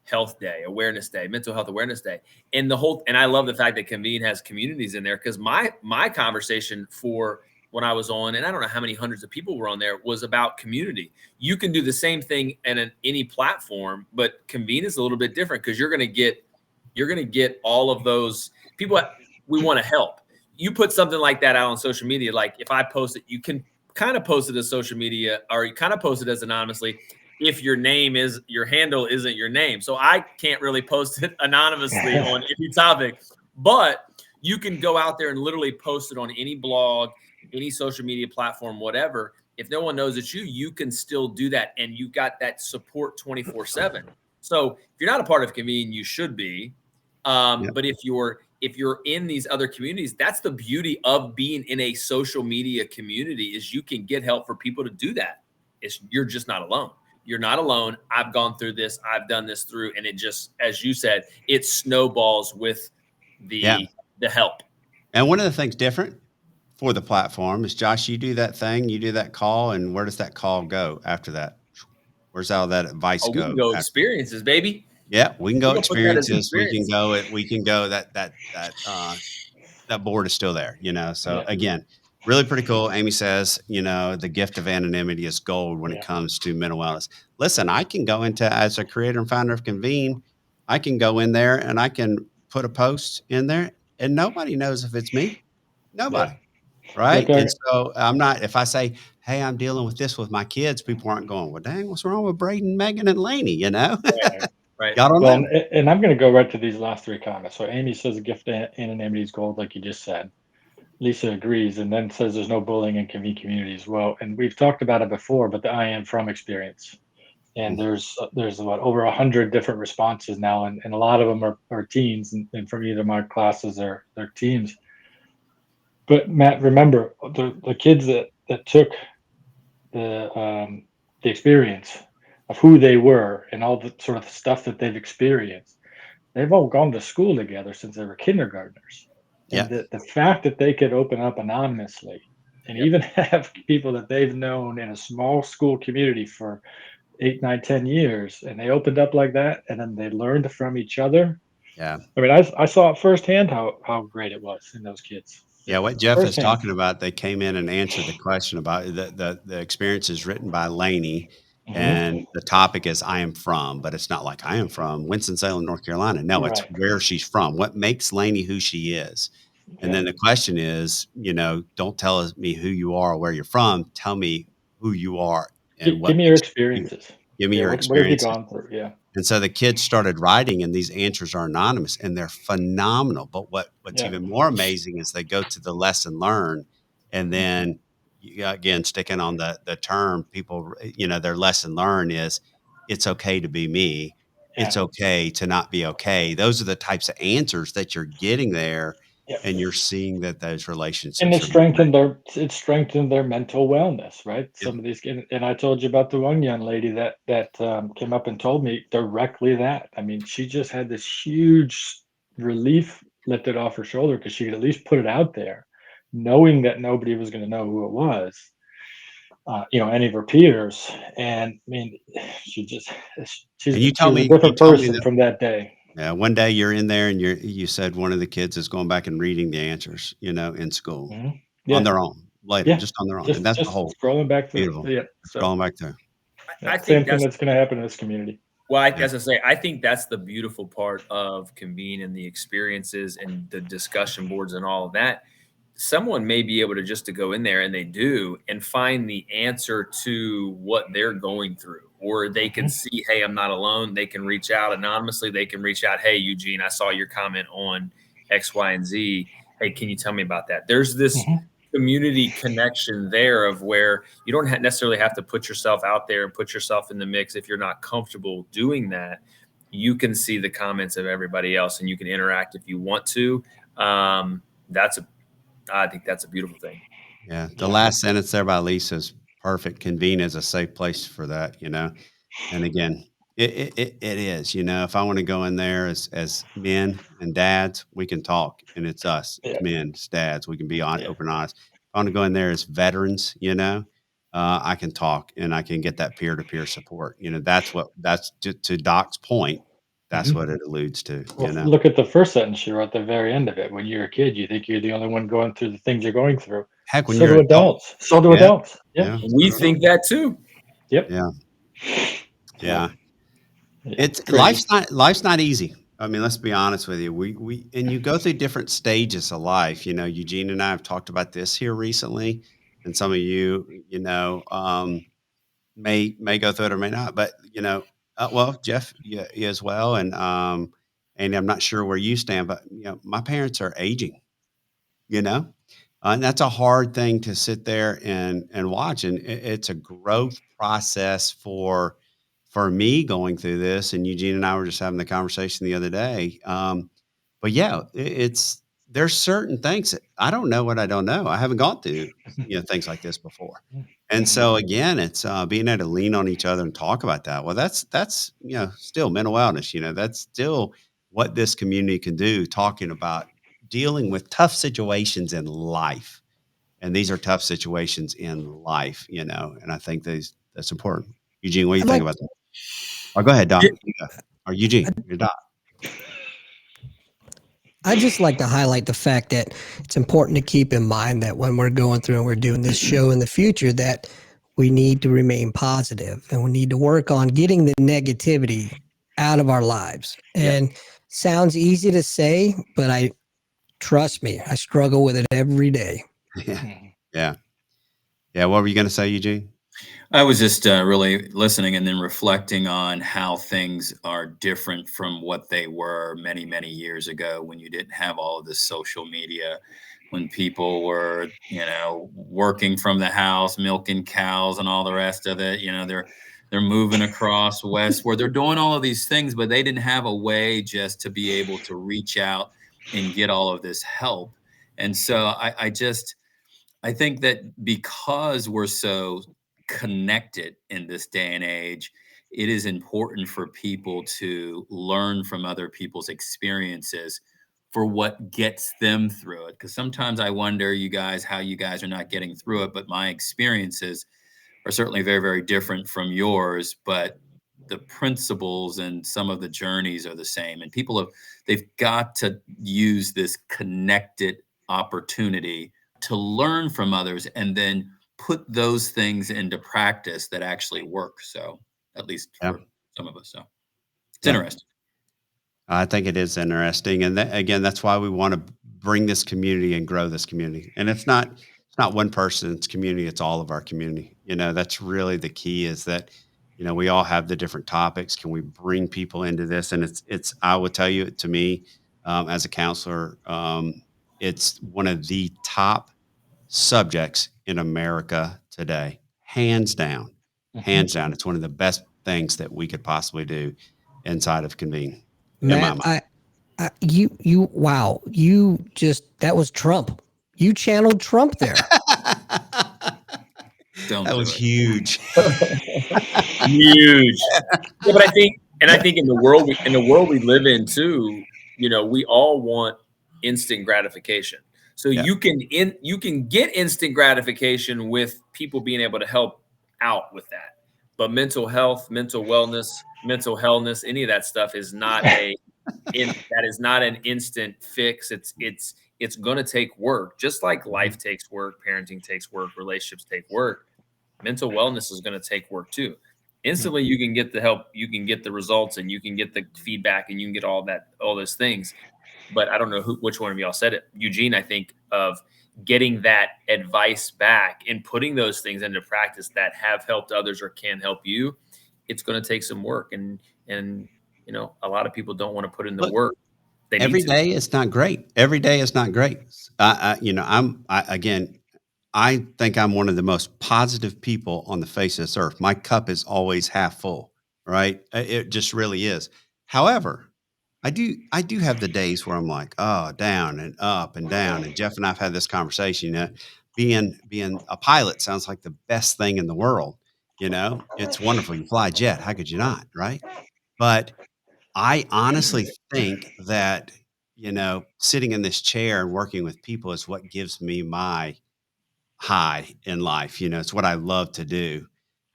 health day, awareness day, mental health awareness day. And and I love the fact that Convene has communities in there, because my conversation for when I was on, and I don't know how many hundreds of people were on there, was about community. You can do the same thing at any platform, but Convene is a little bit different, because you're going to get all of those people. We want to help. you put something like that out on social media, like if I post it, you can kind of post it as social media, or you kind of post it as anonymously if your handle isn't your name. So I can't really post it anonymously on any topic, but you can go out there and literally post it on any blog, any social media platform, whatever. If no one knows it's you, you can still do that. And you got that support 24/7. So if you're not a part of Convene, you should be. But if you're in these other communities, that's the beauty of being in a social media community, is you can get help for people to do that. You're just not alone. You're not alone. I've gone through this. I've done this through, and it just, as you said, it snowballs with the help. And one of the things different for the platform is, Josh, you do that thing, you do that call, and where does that call go after that? Where's all that advice We go? can go experiences, baby. Yeah, we can go experiences. We can experience. go that board is still there, So again, really pretty cool. Amy says, the gift of anonymity is gold when it comes to mental wellness. Listen, I can go into, as a creator and founder of Convene, I can go in there and I can put a post in there and nobody knows if it's me. Nobody. Right. Like And so I'm not, if I say, hey, I'm dealing with this with my kids, people aren't going, well, dang, what's wrong with Braden, Megan, and Lainey, Right. Y'all don't well, know. and I'm going to go right to these last three comments. So Amy says the gift of anonymity is gold, like you just said. Lisa agrees, and then says there's no bullying in Convene communities. Well, and we've talked about it before, but the I am from experience, and there's about over 100 different responses now, and a lot of them are teens, and from either my classes or their teams. But Matt, remember the kids that took the experience of who they were and all the sort of stuff that they've experienced. They've all gone to school together since they were kindergartners. And the fact that they could open up anonymously and even have people that they've known in a small school community for 8, 9, 10 years, and they opened up like that, and then they learned from each other. Yeah. I mean, I saw it firsthand how great it was in those kids. Yeah, what Jeff is talking about, they came in and answered the question about the experience is written by Lainey, and the topic is I am from, but it's not like I am from Winston-Salem, North Carolina. No, it's where she's from. What makes Lainey who she is? And then the question is, don't tell me who you are or where you're from. Tell me who you are and give me your experiences. Give me your What experiences. have you gone through? Yeah. And so the kids started writing, and these answers are anonymous, and they're phenomenal. But what's even more amazing is they go to the lesson learn, and then again, sticking on the term, people, their lesson learn is it's okay to be me. It's okay to not be okay. Those are the types of answers that you're getting there, and you're seeing that those relationships and it strengthened their mental wellness, right? Some of these, and I told you about the one young lady that came up and told me directly that. I mean, she just had this huge relief lifted off her shoulder because she could at least put it out there, knowing that nobody was going to know who it was, any of her peers. And I mean, she's a different person from that day. Yeah, one day you're in there and you said one of the kids is going back and reading the answers, in school on their own later, just on their own. And that's the whole scrolling back through. Beautiful. Scrolling back through. I think that's going to happen in this community. Well, as I say, I think that's the beautiful part of Convene and the experiences and the discussion boards and all of that. Someone may be able to go in there, and they do, and find the answer to what they're going through, or they can see, hey, I'm not alone. They can reach out anonymously. They can reach out, hey, Eugene, I saw your comment on X, Y, and Z. Hey, can you tell me about that? There's this community connection there of where you don't necessarily have to put yourself out there and put yourself in the mix. If you're not comfortable doing that, you can see the comments of everybody else, and you can interact if you want to. I think that's a beautiful thing. Yeah. The last sentence there by Lisa is perfect. Convene is a safe place for that, And again, it is, if I want to go in there as men and dads, we can talk, and it's us, it's men, it's dads. We can be open and honest. If I want to go in there as veterans, I can talk and I can get that peer-to-peer support. That's to Doc's point. That's what it alludes to. Well, look at the first sentence she wrote at the very end of it. When you're a kid, you think you're the only one going through the things you're going through. Heck, when so you're do adults. So do adults. Yeah. We think that too. Yep. Yeah. It's life's not easy. I mean, let's be honest with you. And you go through different stages of life. Eugene and I have talked about this here recently, and some of you, may go through it or may not. But well, Jeff, you as well, and I'm not sure where you stand, but my parents are aging. You know, and that's a hard thing to sit there and watch, and it's a growth process for me going through this. And Eugene and I were just having the conversation the other day. But yeah, there's certain things that I don't know what I don't know. I haven't gone through things like this before. And so again, it's being able to lean on each other and talk about that. Well, that's still mental wellness. That's still what this community can do, talking about dealing with tough situations in life. And these are tough situations in life, and I think that's important. Eugene, what do you think about that? Oh, go ahead, Doc. Or Eugene, you're Doc. I just like to highlight the fact that it's important to keep in mind that when we're going through and we're doing this show in the future, that we need to remain positive and we need to work on getting the negativity out of our lives. And sounds easy to say, but trust me, I struggle with it every day. Yeah. What were you going to say, Eugene? I was just really listening and then reflecting on how things are different from what they were many, many years ago when you didn't have all of this social media, when people were, working from the house, milking cows and all the rest of it. They're moving across west where they're doing all of these things, but they didn't have a way just to be able to reach out and get all of this help. And so I think that because we're so connected in this day and age, it is important for people to learn from other people's experiences for what gets them through it. Because sometimes I wonder, you guys, how you guys are not getting through it, but my experiences are certainly very, very different from yours, but the principles and some of the journeys are the same. And they've got to use this connected opportunity to learn from others and then put those things into practice that actually work. So at least for some of us. So it's interesting. I think it is interesting. And again, that's why we want to bring this community and grow this community. And it's not one person's community. It's all of our community. That's really the key, is that, we all have the different topics. Can we bring people into this? And I will tell you, to me, as a counselor, it's one of the top subjects in America today, hands down. Hands down. It's one of the best things that we could possibly do inside of Convene. Matt, wow, that was Trump. You channeled Trump there. That was huge. Huge. Yeah, but I think in the world we live in too, we all want instant gratification. So you can get instant gratification with people being able to help out with that. But mental health, mental wellness, mental healthness, any of that stuff is not that is not an instant fix. It's going to take work. Just like life takes work, parenting takes work, relationships take work. Mental wellness is going to take work too. Instantly, you can get the help, you can get the results, and you can get the feedback, and you can get all those things. But I don't know which one of y'all said it. Eugene, I think, of getting that advice back and putting those things into practice that have helped others or can help you. It's going to take some work, and a lot of people don't want to put in the work. Every day is not great. Every day is not great. I think I'm one of the most positive people on the face of this earth. My cup is always half full, right? It just really is. However, I do have the days where I'm like, oh, down and up and down. And Jeff and I've had this conversation. Being a pilot sounds like the best thing in the world. It's wonderful. You fly a jet. How could you not, right? But I honestly think that, sitting in this chair and working with people is what gives me my high in life. It's what I love to do.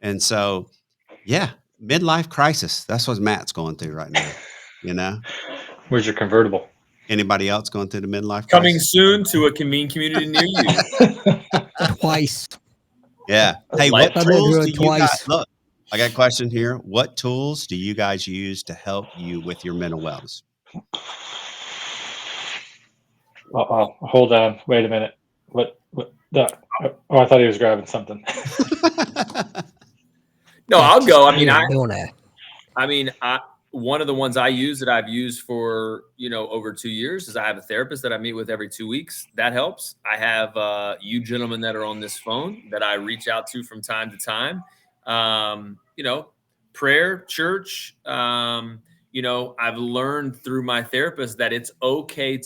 And so, midlife crisis. That's what Matt's going through right now. Where's your convertible? Anybody else going through the midlife crisis? Coming soon to a Convene community near you. Twice. Yeah. Hey, what tools do you guys look? I got a question here. What tools do you guys use to help you with your mental wellness? Hold on. Wait a minute. What? Oh, I thought he was grabbing something. No, Yeah, I'll just go. doing that. One of the ones I use that I've used for, over 2 years is I have a therapist that I meet with every 2 weeks. That helps. I have you gentlemen that are on this phone that I reach out to from time to time. Prayer, church. I've learned through my therapist that it's okay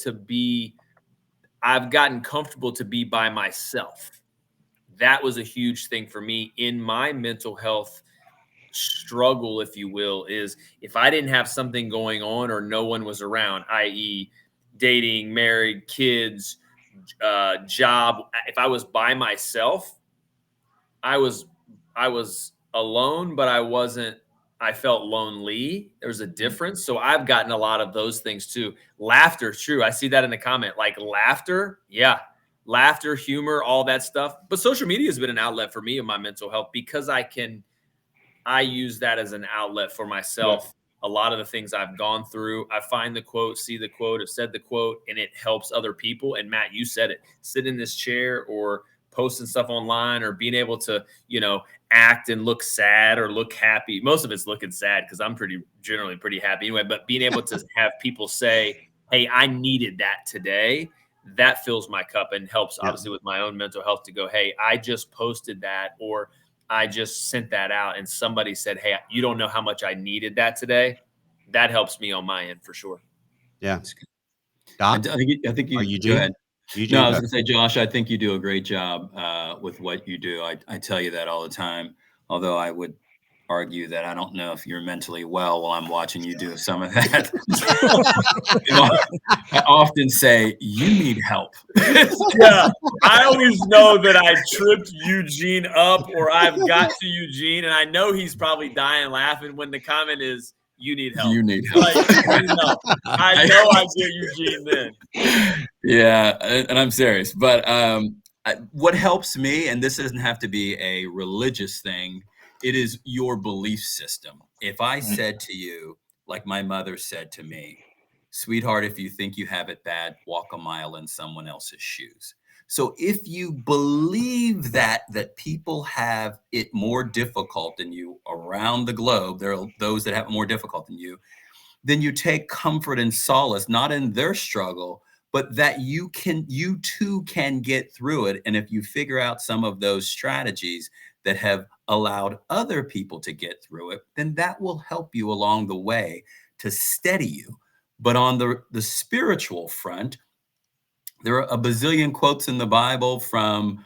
I've gotten comfortable to be by myself. That was a huge thing for me in my mental health struggle, if you will, is if I didn't have something going on or no one was around, i.e. dating, married, kids, job. If I was by myself, I was alone, but I felt lonely. There's a difference. So I've gotten a lot of those things too. Laughter, true. I see that in the comment, like laughter. Yeah. Laughter, humor, all that stuff. But social media has been an outlet for me in my mental health because I use that as an outlet for myself. Yeah. A lot of the things I've gone through, I find the quote, see the quote, have said the quote, and it helps other people. And Matt, you said it, sit in this chair or posting stuff online or being able to, act and look sad or look happy. Most of it's looking sad because I'm generally pretty happy anyway, but being able to have people say, hey, I needed that today. That fills my cup and helps obviously with my own mental health to go, hey, I just posted that, or I just sent that out and somebody said, hey, you don't know how much I needed that today. That helps me on my end for sure. Yeah. Doc? I think you Eugene? go ahead. Eugene, No, I was going to say, Josh, I think you do a great job with what you do. I tell you that all the time, although I would argue that I don't know if you're mentally well while I'm watching you do some of that. I often say, you need help. Yeah, I always know that I tripped Eugene up or I've got to Eugene, and I know he's probably dying laughing when the comment is, you need help. You need help. I know I get Eugene then. Yeah, and I'm serious. But what helps me, and this doesn't have to be a religious thing, it is your belief system. If I said to you, like my mother said to me, sweetheart, if you think you have it bad, walk a mile in someone else's shoes. So if you believe that people have it more difficult than you around the globe, there are those that have it more difficult than you, then you take comfort and solace, not in their struggle, but that you too can get through it. And if you figure out some of those strategies that have allowed other people to get through it, then that will help you along the way to steady you. But on the spiritual front, there are a bazillion quotes in the Bible from,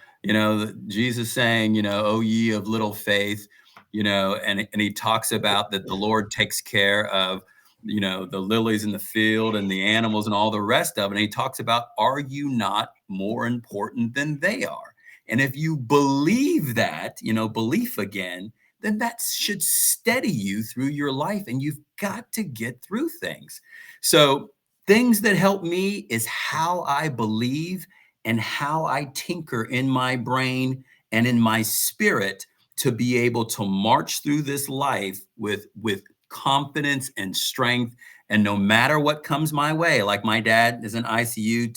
Jesus saying, oh, ye of little faith, and he talks about that the Lord takes care of, the lilies in the field and the animals and all the rest of it. And he talks about, are you not more important than they are? And if you believe that, belief again, then that should steady you through your life. And you've got to get through things. So things that help me is how I believe and how I tinker in my brain and in my spirit to be able to march through this life with confidence and strength. And no matter what comes my way, like my dad is in ICU,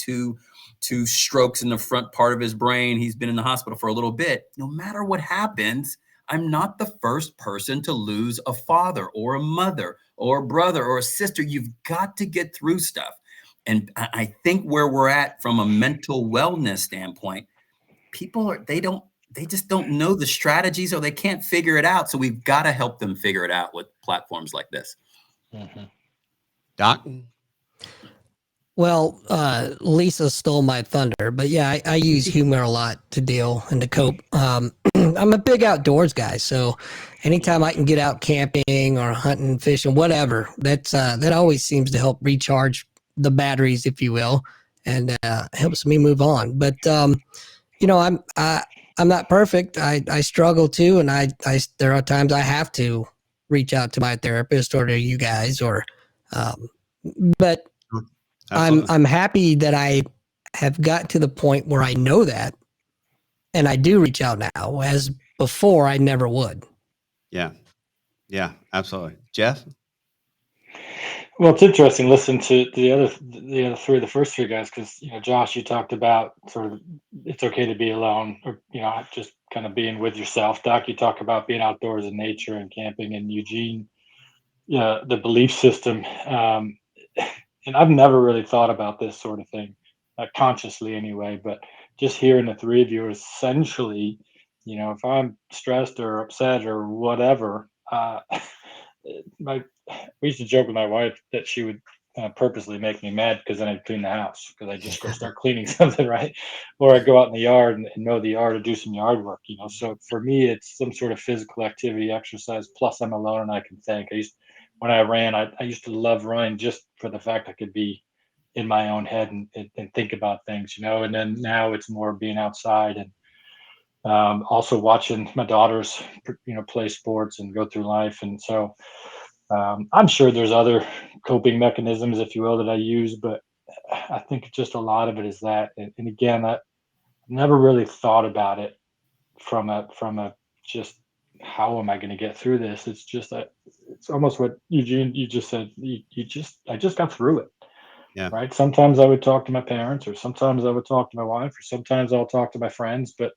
two strokes in the front part of his brain. He's been in the hospital for a little bit. No matter what happens, I'm not the first person to lose a father or a mother or a brother or a sister. You've got to get through stuff. And I think where we're at from a mental wellness standpoint, they just don't know the strategies or they can't figure it out. So we've got to help them figure it out with platforms like this. Mm-hmm. Doc? Well, Lisa stole my thunder, but yeah, I use humor a lot to deal and to cope. I'm a big outdoors guy, so anytime I can get out camping or hunting, fishing, whatever, that always seems to help recharge the batteries, if you will, and helps me move on. But I'm not perfect. I struggle too, and I there are times I have to reach out to my therapist or to you guys, but. Absolutely. I'm happy that I have got to the point where I know that, and I do reach out now, as before I never would. Yeah, absolutely. Jeff? Well, it's interesting listening to the three, the first three guys, because Josh, you talked about sort of it's okay to be alone, or just kind of being with yourself. Doc, you talk about being outdoors in nature and camping, and Eugene, the belief system. And I've never really thought about this sort of thing, consciously anyway. But just hearing the three of you, essentially, if I'm stressed or upset or whatever, my we used to joke with my wife that she would purposely make me mad because then I'd clean the house because I just go start cleaning something, right? Or I'd go out in the yard and mow the yard or do some yard work. So for me, it's some sort of physical activity, exercise. Plus, I'm alone and I can think. When I ran, I used to love running just for the fact I could be in my own head and think about things, And then now it's more being outside and also watching my daughters, play sports and go through life. And so I'm sure there's other coping mechanisms, if you will, that I use, but I think just a lot of it is that. And again, I never really thought about it from a just how am I going to get through this? It's just that it's almost what Eugene you just said. I just got through it, Yeah. right? Sometimes I would talk to my parents, or sometimes I would talk to my wife, or sometimes I'll talk to my friends. But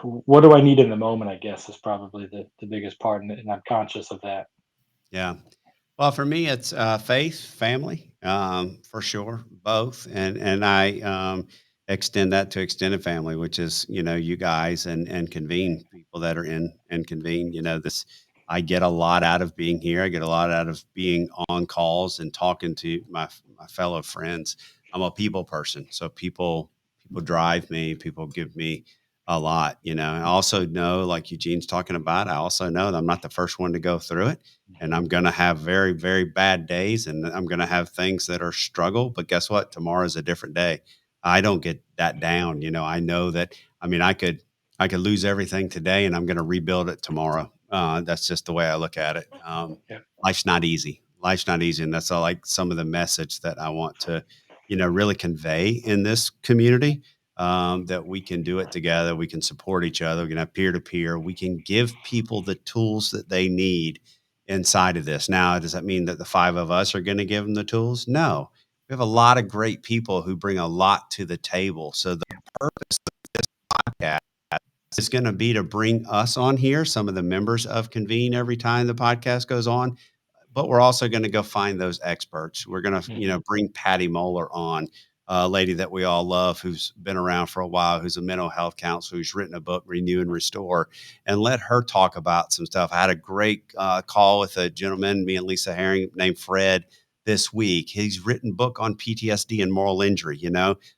what do I need in the moment? I guess is probably the biggest part, and I'm conscious of that. Yeah. Well, for me, it's faith, family, for sure, both, and I extend that to extended family, which is you guys and Convene people that are in and Convene. This I get a lot out of being here. I get a lot out of being on calls and talking to my fellow friends. I'm a people person, so people drive me. People give me a lot. I also know, like Eugene's talking about, I also know that I'm not the first one to go through it, and I'm going to have very, very bad days, and I'm going to have things that are struggle. But guess what? Tomorrow is a different day. I don't get that down. I know that. I mean, I could lose everything today, and I'm going to rebuild it tomorrow. That's just the way I look at it. Yeah. Life's not easy. Life's not easy, and that's all, like some of the message that I want to, really convey in this community. That we can do it together. We can support each other. We can have peer to peer. We can give people the tools that they need inside of this. Now, does that mean that the five of us are going to give them the tools? No. We have a lot of great people who bring a lot to the table. So the purpose of this podcast is going to be to bring us on here, some of the members of Convene, every time the podcast goes on. But we're also going to go find those experts. We're going to, bring Patty Moeller on, a lady that we all love, who's been around for a while, who's a mental health counselor, who's written a book, Renew and Restore, and let her talk about some stuff. I had a great call with a gentleman, me and Lisa Herring, named Fred, this week. He's written a book on PTSD and moral injury,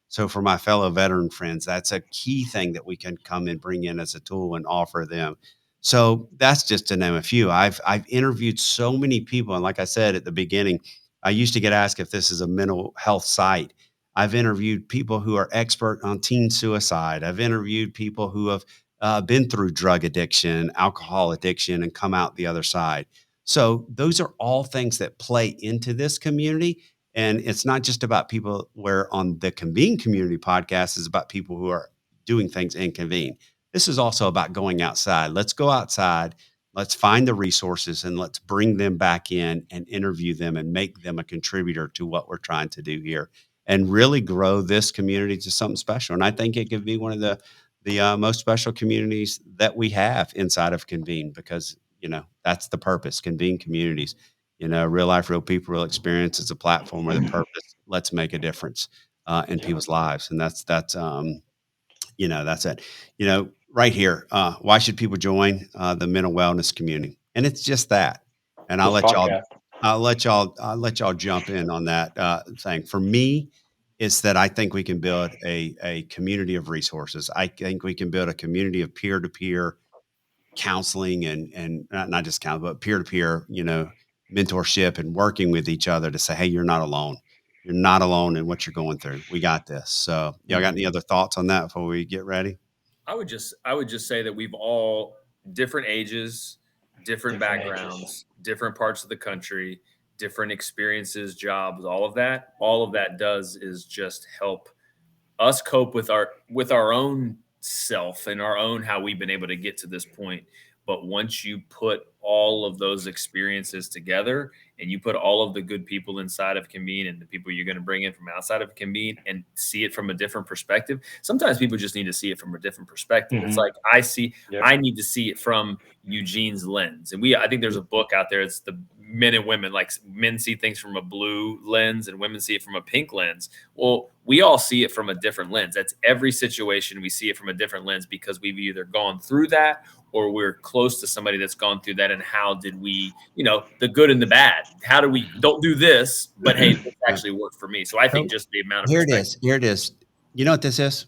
So for my fellow veteran friends, that's a key thing that we can come and bring in as a tool and offer them. So that's just to name a few. I've interviewed so many people, and like I said at the beginning, I used to get asked if this is a mental health site. I've interviewed people who are expert on teen suicide. I've interviewed people who have been through drug addiction, alcohol addiction, and come out the other side. So those are all things that play into this community. And it's not just about people where on the Convene Community podcast is about people who are doing things in Convene. This is also about going outside. Let's go outside. Let's find the resources and let's bring them back in and interview them and make them a contributor to what we're trying to do here and really grow this community to something special. And I think it could be one of the most special communities that we have inside of Convene because, that's the purpose, Convene Communities. Real life, real people, real experience. It's a platform where the purpose, let's make a difference in people's lives. And that's that's it. Right here. Why should people join the mental wellness community? And it's just that. And This podcast. I'll let y'all jump in on that thing. For me, it's that I think we can build a community of resources. I think we can build a community of peer to peer counseling and not just counseling, but peer to peer, mentorship and working with each other to say, hey, you're not alone. You're not alone in what you're going through. We got this. So y'all got any other thoughts on that before we get ready? I would just say that we've all different ages, different backgrounds, different parts of the country, different experiences, jobs, all of that. All of that does is just help us cope with our own self and our own how we've been able to get to this point. But once you put all of those experiences together and you put all of the good people inside of Convene and the people you're going to bring in from outside of Convene and see it from a different perspective, sometimes people just need to see it from a different perspective. It's like, I need to see it from Eugene's lens. And I think there's a book out there. It's the men and women, like men see things from a blue lens and women see it from a pink lens. Well, we all see it from a different lens. That's every situation. We see it from a different lens because we've either gone through that or we're close to somebody that's gone through that. And how did we, the good and the bad, how do we don't do this, but hey, this actually worked for me. So I think just the amount of Here it is. You know what this is?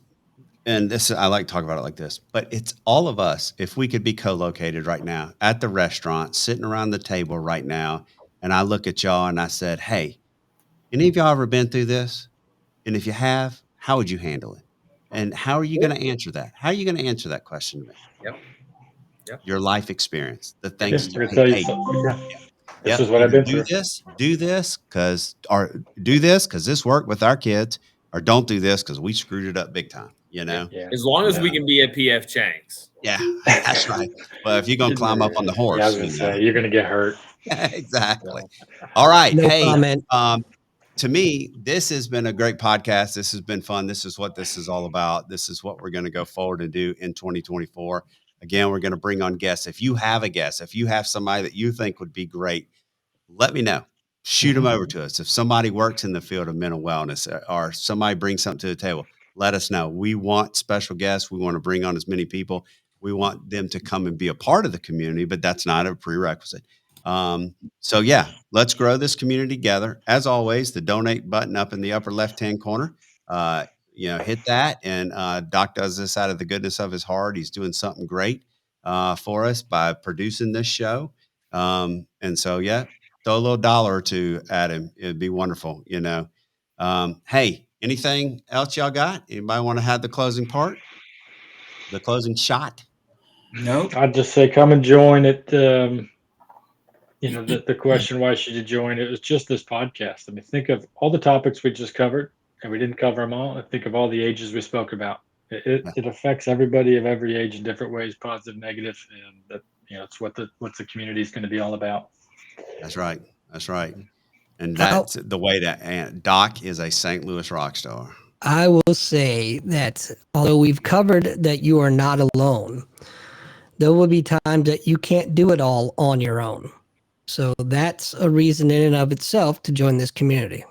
And I like to talk about it like this, but it's all of us. If we could be co-located right now at the restaurant, sitting around the table right now, and I look at y'all and I said, hey, any of y'all ever been through this? And if you have, how would you handle it? And how are you going to answer that? How are you going to answer that question to me? Yep. Your life experience, the things I'm gonna tell you something. This is what I've been do through. do this because this worked with our kids, or don't do this because we screwed it up big time. Yeah. As long as we can be at PF Chang's. Yeah, that's right. Well, if you're going to climb up on the horse, I was gonna say, you're gonna get hurt. Exactly. All right. No Hey, comment. to me, this has been a great podcast. This has been fun. This is what this is all about. This is what we're going to go forward and do in 2024. Again, we're going to bring on guests. If you have a guest, if you have somebody that you think would be great, let me know. Shoot them over to us. If somebody works in the field of mental wellness or somebody brings something to the table, let us know. We want special guests. We want to bring on as many people. We want them to come and be a part of the community, but that's not a prerequisite. So yeah, let's grow this community together. As always, the donate button up in the upper left-hand corner, hit that. And Doc does this out of the goodness of his heart. He's doing something great for us by producing this show. And so, yeah, throw a little dollar or two at him. It'd be wonderful, Hey, anything else y'all got? Anybody want to have the closing part? The closing shot? Nope. I'd just say come and join it. The question, why should you join? It was just this podcast. I mean, think of all the topics we just covered, and we didn't cover them all. And think of all the ages we spoke about. It affects everybody of every age in different ways, positive, negative, and that it's what the community is going to be all about. That's right. That's right. And that's the way that Doc is a St. Louis rock star. I will say that although we've covered that you are not alone, there will be times that you can't do it all on your own. So that's a reason in and of itself to join this community.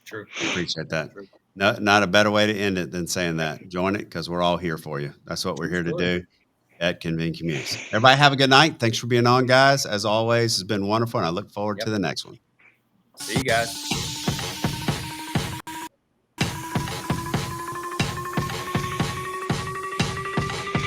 True. Appreciate that. No, not a better way to end it than saying that. Join it because we're all here for you. That's what we're here to do at Convene Communities. Everybody have a good night. Thanks for being on, guys. As always, it's been wonderful, and I look forward to the next one. See you guys.